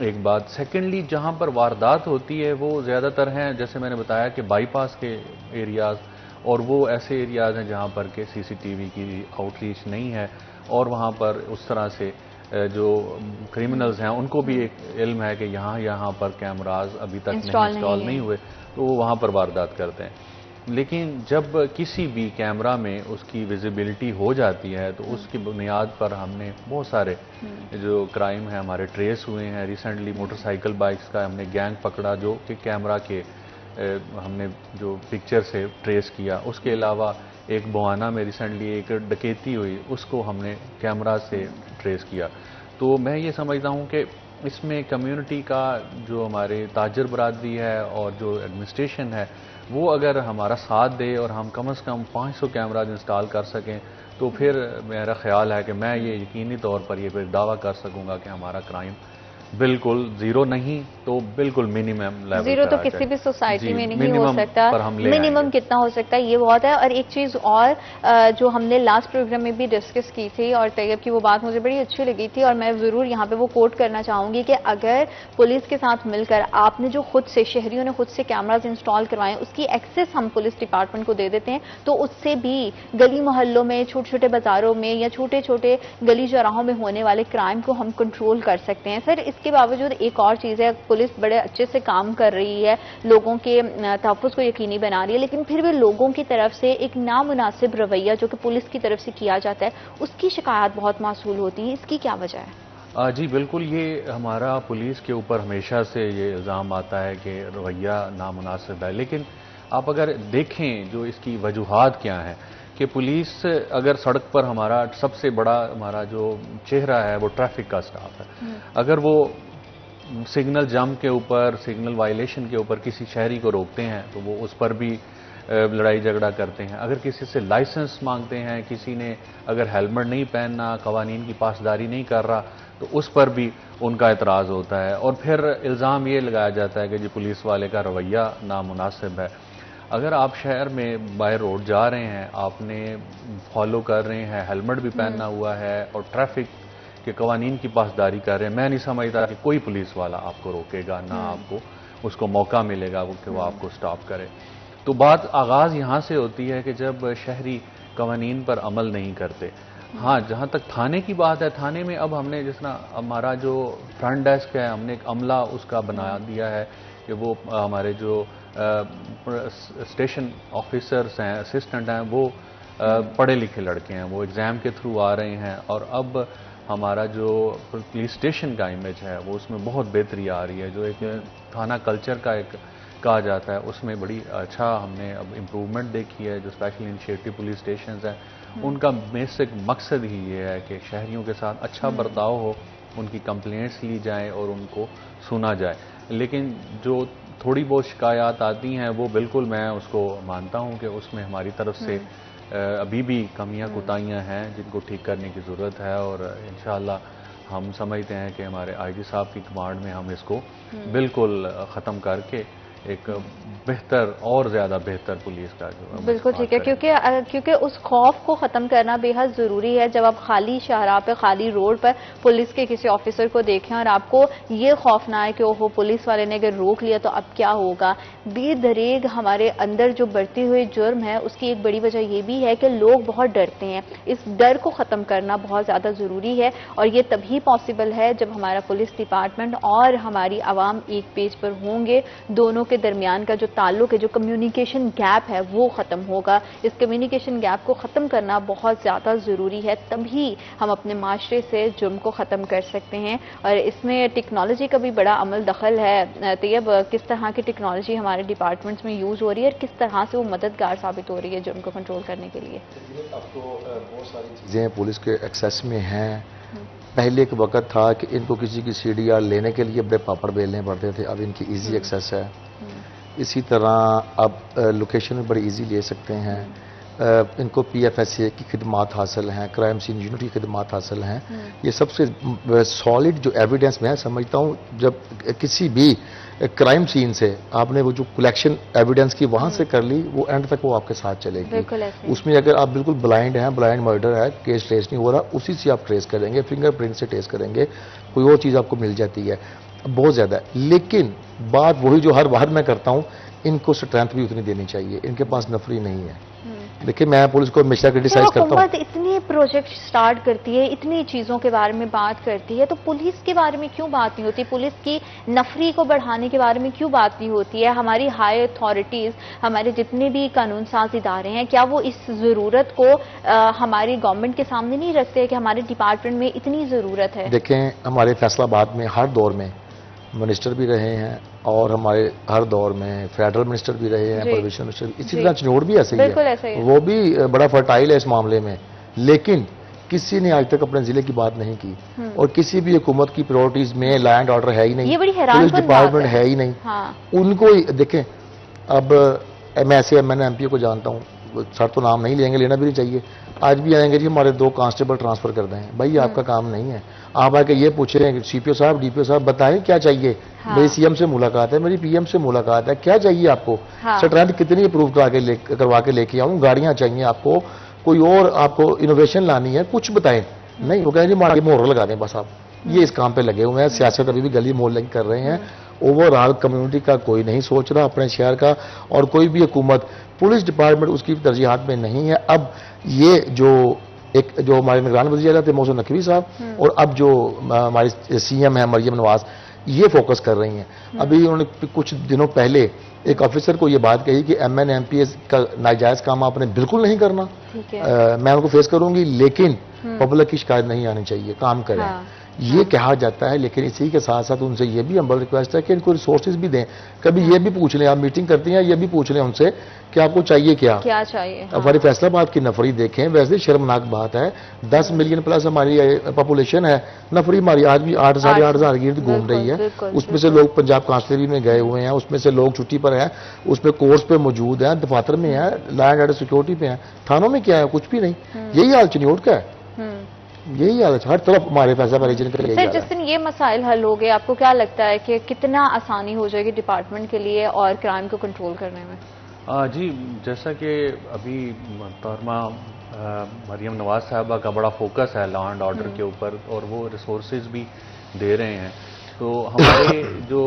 एक बात। सेकेंडली, जहाँ पर वारदात होती है वो ज़्यादातर हैं, जैसे मैंने बताया कि बाईपास के एरियाज़, और वो ऐसे एरियाज़ हैं जहाँ पर के सीसीटीवी की आउटरीच नहीं है और वहाँ पर उस तरह से जो क्रिमिनल्स हैं उनको भी एक इल्म है कि यहाँ पर कैमराज अभी तक इंस्टॉल नहीं हुए, तो वो वहाँ पर वारदात करते हैं। लेकिन जब किसी भी कैमरा में उसकी विजिबिलिटी हो जाती है तो उसकी बुनियाद पर हमने बहुत सारे जो क्राइम है हमारे ट्रेस हुए हैं। रिसेंटली मोटरसाइकिल बाइक्स का हमने गैंग पकड़ा जो कि कैमरा के हमने जो पिक्चर से ट्रेस किया। उसके अलावा एक बुआना में रिसेंटली एक डकैती हुई, उसको हमने कैमरा से ट्रेस किया। तो मैं ये समझता हूँ कि इसमें कम्युनिटी का जो हमारे ताजर बरादरी है और जो एडमिनिस्ट्रेशन है वो अगर हमारा साथ दे और हम कम से कम 500 कैमराज इंस्टॉल कर सकें तो फिर मेरा ख्याल है कि मैं ये यकीनी तौर पर ये फिर दावा कर सकूंगा कि हमारा क्राइम बिल्कुल जीरो नहीं तो बिल्कुल मिनिमम लेवल। जीरो तो किसी भी सोसाइटी में नहीं हो सकता, मिनिमम कितना हो सकता है ये बहुत है। और एक चीज और जो हमने लास्ट प्रोग्राम में भी डिस्कस की थी और तैयब की वो बात मुझे बड़ी अच्छी लगी थी और मैं जरूर यहाँ पे वो कोट करना चाहूंगी कि अगर पुलिस के साथ मिलकर आपने जो खुद से शहरियों ने खुद से कैमराज इंस्टॉल करवाए उसकी एक्सेस हम पुलिस डिपार्टमेंट को दे देते हैं तो उससे भी गली मोहल्लों में, छोटे छोटे बाजारों में या छोटे छोटे गली चौराहों में होने वाले क्राइम को हम कंट्रोल कर सकते हैं। सर, इसके बावजूद एक और चीज है, पुलिस बड़े अच्छे से काम कर रही है, लोगों के तहफ़्फ़ुज़ को यकीनी बना रही है, लेकिन फिर भी लोगों की तरफ से एक नामुनासिब रवैया जो कि पुलिस की तरफ से किया जाता है उसकी शिकायत बहुत मासूल होती है। इसकी क्या वजह है? जी बिल्कुल, ये हमारा पुलिस के ऊपर हमेशा से ये इल्ज़ाम आता है कि रवैया नामुनासिब है। लेकिन आप अगर देखें जो इसकी वजूहात क्या हैं कि पुलिस अगर सड़क पर हमारा सबसे बड़ा हमारा जो चेहरा है वो ट्रैफिक का स्टाफ है। अगर वो सिग्नल जंप के ऊपर, सिग्नल वायलेशन के ऊपर किसी शहरी को रोकते हैं तो वो उस पर भी लड़ाई झगड़ा करते हैं। अगर किसी से लाइसेंस मांगते हैं, किसी ने अगर हेलमेट नहीं पहनना, कवानीन की पासदारी नहीं कर रहा तो उस पर भी उनका एतराज़ होता है और फिर इल्ज़ाम ये लगाया जाता है कि जी पुलिस वाले का रवैया नामुनासिब है। अगर आप शहर में बाय रोड जा रहे हैं, आपने फॉलो कर रहे हैं, हेलमेट भी पहनना हुआ है और ट्रैफिक के कवानीन की पासदारी कर रहे हैं, मैं नहीं समझता कि कोई पुलिस वाला आपको रोकेगा, ना आपको उसको मौका मिलेगा कि वो आपको स्टॉप करे। तो बात आगाज़ यहाँ से होती है कि जब शहरी कवानीन पर अमल नहीं करते। हाँ, जहाँ तक थाने की बात है, थाने में अब हमने जिस तरह हमारा जो फ्रंट डेस्क है हमने एक अमला उसका बना दिया है कि वो हमारे जो स्टेशन ऑफिसर्स हैं, असिस्टेंट हैं, वो पढ़े लिखे लड़के हैं, वो एग्ज़ाम के थ्रू आ रहे हैं और अब हमारा जो पुलिस स्टेशन का इमेज है वो उसमें बहुत बेहतरी आ रही है। जो एक थाना कल्चर का एक कहा जाता है उसमें बड़ी अच्छा हमने अब इम्प्रूवमेंट देखी है। जो स्पेशल इनिशिएटिव पुलिस स्टेशन हैं उनका बेसिक मकसद ही ये है कि शहरियों के साथ अच्छा बर्ताव हो, उनकी कंप्लेंट्स ली जाएं और उनको सुना जाए। लेकिन जो थोड़ी बहुत शिकायत आती हैं वो बिल्कुल मैं उसको मानता हूँ कि उसमें हमारी तरफ से अभी भी कमियां कोताहियां हैं जिनको ठीक करने की ज़रूरत है और इंशाअल्लाह हम समझते हैं कि हमारे आईजी साहब की कमांड में हम इसको बिल्कुल ख़त्म करके एक बेहतर और ज्यादा बेहतर पुलिस का जो हम बिल्कुल इस्तेमाल ठीक है, करेंगे। क्योंकि उस खौफ को खत्म करना बेहद जरूरी है। जब आप खाली शाहराह पे, खाली रोड पर पुलिस के किसी ऑफिसर को देखें और आपको ये खौफ ना है कि ओहो पुलिस वाले ने अगर रोक लिया तो अब क्या होगा। बेदरेग हमारे अंदर जो बढ़ती हुई जुर्म है उसकी एक बड़ी वजह यह भी है कि लोग बहुत डरते हैं। इस डर को खत्म करना बहुत ज्यादा जरूरी है और ये तभी पॉसिबल है जब हमारा पुलिस डिपार्टमेंट और हमारी आवाम एक पेज पर होंगे। दोनों के दरमियान का जो ताल्लुक है, जो कम्युनिकेशन गैप है, वो खत्म होगा। इस कम्युनिकेशन गैप को खत्म करना बहुत ज्यादा जरूरी है, तभी हम अपने माशरे से जुर्म को खत्म कर सकते हैं। और इसमें टेक्नोलॉजी का भी बड़ा अमल दखल है। तैयब, किस तरह की टेक्नोलॉजी हमारे डिपार्टमेंट्स में यूज हो रही है और किस तरह से वो मददगार साबित हो रही है जुर्म को कंट्रोल करने के लिए? अब तो बहुत सारी चीज़ें पुलिस के एक्सेस में हैं। पहले एक वक्त था कि इनको किसी की सीडीआर लेने के लिए बड़े पापड़ बेलने पड़ते थे, अब इनकी इजी एक्सेस है। इसी तरह अब लोकेशन में बड़ी इजी ले सकते हैं। इनको पीएफएसए की खिदमात हासिल हैं, क्राइम सीन यूनिट की खिदमात हासिल हैं। ये सबसे सॉलिड जो एविडेंस मैं समझता हूँ, जब किसी भी क्राइम सीन से आपने वो जो कलेक्शन एविडेंस की वहां से कर ली, वो एंड तक वो आपके साथ चलेगी। बिल्कुल ऐसे। उसमें अगर आप बिल्कुल ब्लाइंड हैं, ब्लाइंड मर्डर है, केस ट्रेस नहीं हो रहा, उसी से आप ट्रेस करेंगे, फिंगरप्रिंट से ट्रेस करेंगे, कोई और चीज़ आपको मिल जाती है। बहुत ज़्यादा है। लेकिन बात वही जो हर बार मैं करता हूँ, इनको स्ट्रेंथ भी उतनी देनी चाहिए। इनके पास नफरी नहीं है। देखिए, मैं पुलिस को हमेशा क्रिटिसाइज करता हूँ। हुकूमत इतने प्रोजेक्ट स्टार्ट करती है, इतनी चीजों के बारे में बात करती है, तो पुलिस के बारे में क्यों बात नहीं होती? पुलिस की नफरी को बढ़ाने के बारे में क्यों बात नहीं होती है? हमारी हाई अथॉरिटीज, हमारे जितने भी कानून साज इदारे हैं, क्या वो इस जरूरत को हमारी गवर्नमेंट के सामने नहीं रखते कि हमारे डिपार्टमेंट में इतनी जरूरत है? देखें, हमारे फैसलाबाद में हर दौर में मिनिस्टर भी रहे हैं और हमारे हर दौर में फेडरल मिनिस्टर भी रहे हैं, प्रोविंशियल मिनिस्टर भी। इसी तरह चिनौड़ भी ऐसे ही है, वो भी बड़ा फर्टाइल है इस मामले में। लेकिन किसी ने आज तक अपने जिले की बात नहीं की और किसी भी हुकूमत की प्रायोरिटीज में लैंड ऑर्डर है ही नहीं, ये बड़ी हैरान पुलिस डिपार्टमेंट है ही नहीं। हाँ। उनको देखें, अब मैं ऐसे एमएनए एमपी को जानता हूँ, सर तो नाम नहीं लेंगे, लेना भी नहीं चाहिए। आज भी आएंगे जी हमारे 2 कांस्टेबल ट्रांसफर कर दें। भाई आपका काम नहीं है। आप आके ये पूछ रहे हैं सीपीओ साहब, डीपीओ साहब बताएं क्या चाहिए। हाँ। मेरी सीएम से मुलाकात है, मेरी पीएम से मुलाकात है, क्या चाहिए आपको? हाँ। स्ट्रेंथ कितनी अप्रूव करवा के लेके आऊँ? गाड़ियां चाहिए आपको? कोई और आपको इनोवेशन लानी है? कुछ बताएं। नहीं, वो कहें जी मार के मोहर लगा दें बस। आप ये इस काम पे लगे हुए हैं। सियासत अभी भी गली मोहल्ले की कर रहे हैं। ओवरऑल कम्युनिटी का कोई नहीं सोच रहा, अपने शहर का। और कोई भी हुकूमत, पुलिस डिपार्टमेंट उसकी तरजीहात में नहीं है। अब ये जो हमारे निगरान वज़ीर थे मोहसिन नकवी साहब, और अब जो हमारी सीएम है मरियम नवाज, ये फोकस कर रही हैं। अभी उन्होंने कुछ दिनों पहले एक ऑफिसर को ये बात कही कि एमएनए एमपीएस का नाजायज काम आपने बिल्कुल नहीं करना। मैं उनको फेस करूंगी, लेकिन पब्लिक की शिकायत नहीं आनी चाहिए, काम करें। हाँ। ये कहा जाता है, लेकिन इसी के साथ साथ उनसे ये भी हम्बल रिक्वेस्ट है कि इनको रिसोर्सेज भी दें। कभी ये भी पूछ लें, आप मीटिंग करती हैं, ये भी पूछ लें उनसे कि आपको चाहिए क्या चाहिए। हाँ। हमारी फैसलाबाद की नफरी देखें, वैसे शर्मनाक बात है। 10 मिलियन प्लस हमारी पॉपुलेशन है, नफरी हमारी आज भी 8 साढ़े 8 हज़ार गिर्द घूम रही है। उसमें से लोग पंजाब कांस्टेबल में गए हुए हैं, उसमें से लोग छुट्टी पर हैं, उसमें कोर्स पे मौजूद हैं, दफातर में है, लैंड ऑर्डर सिक्योरिटी पे हैं। थानों में क्या है? कुछ भी नहीं। यही हाल चिन्योट का है, यही हाल है हर तरफ हमारे फैसला रीजन का। सर, जिस दिन ये मसाइल हल हो गए, आपको क्या लगता है कि कितना आसानी हो जाएगी डिपार्टमेंट के लिए और क्राइम को कंट्रोल करने में? जी, जैसा कि अभी मोहतरमा मरियम नवाज साहबा का बड़ा फोकस है लॉ एंड ऑर्डर के ऊपर, और वो रिसोर्सेज भी दे रहे हैं, तो हमारे जो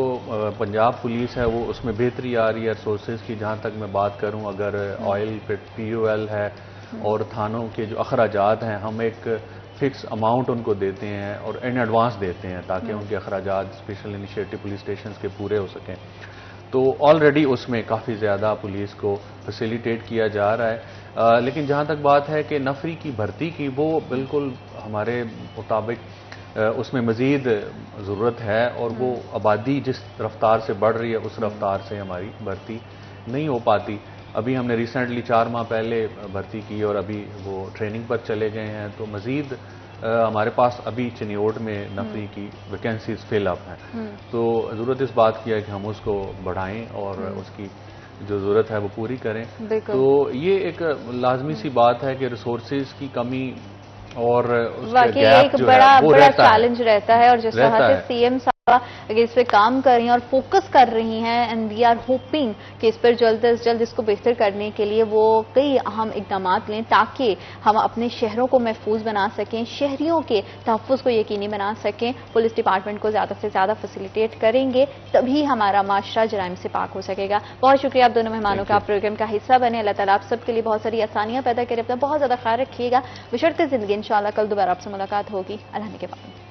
पंजाब पुलिस है वो उसमें बेहतरी आ रही है रिसोर्सेज की। जहाँ तक मैं बात करूँ, अगर ऑयल PUL है और थानों के जो अखराजात हैं, हम एक फिक्स अमाउंट उनको देते हैं और इन एडवांस देते हैं ताकि उनके अखराजात स्पेशल इनिशिएटिव पुलिस स्टेशन के पूरे हो सकें। तो ऑलरेडी उसमें काफ़ी ज़्यादा पुलिस को फैसिलिटेट किया जा रहा है। लेकिन जहाँ तक बात है कि नफरी की भर्ती की, वो बिल्कुल हमारे मुताबिक उसमें मज़ीद ज़रूरत है, और वो आबादी जिस रफ्तार से बढ़ रही है उस रफ्तार से हमारी भर्ती नहीं हो पाती। अभी हमने रिसेंटली 4 माह पहले भर्ती की और अभी वो ट्रेनिंग पर चले गए हैं, तो मज़ीद हमारे पास अभी चिन्योट में नफरी की वैकेंसीज फिल अप हैं। तो ज़रूरत इस बात की है कि हम उसको बढ़ाएं और उसकी जो ज़रूरत है वो पूरी करें। तो ये एक लाजमी सी बात है कि रिसोर्सेज की कमी और उसका गैप जो है वो बड़ा चैलेंज रहता है। और जिस तरह से सीएम अगर इस पर काम कर रही हैं और फोकस कर रही हैं एंड वी आर होपिंग कि इस पर जल्द से जल्द इसको बेहतर करने के लिए वो कई अहम इकदाम लें ताकि हम अपने शहरों को महफूज बना सकें, शहरियों के तहफ़्फ़ुज़ को यकीनी बना सकें। पुलिस डिपार्टमेंट को ज़्यादा से ज़्यादा फैसिलिटेट करेंगे तभी हमारा माशरा जराइम से पाक हो सकेगा। बहुत शुक्रिया आप दोनों मेहमानों का, आप प्रोग्राम का हिस्सा बने। अल्लाह ताला आप सबके लिए बहुत सारी आसानियाँ पैदा करें। अपना बहुत ज़्यादा ख्याल रखिएगा। बशर्ते ज़िंदगी इंशाअल्लाह कल दोबारा आपसे मुलाकात होगी। अल्लाह के बाद।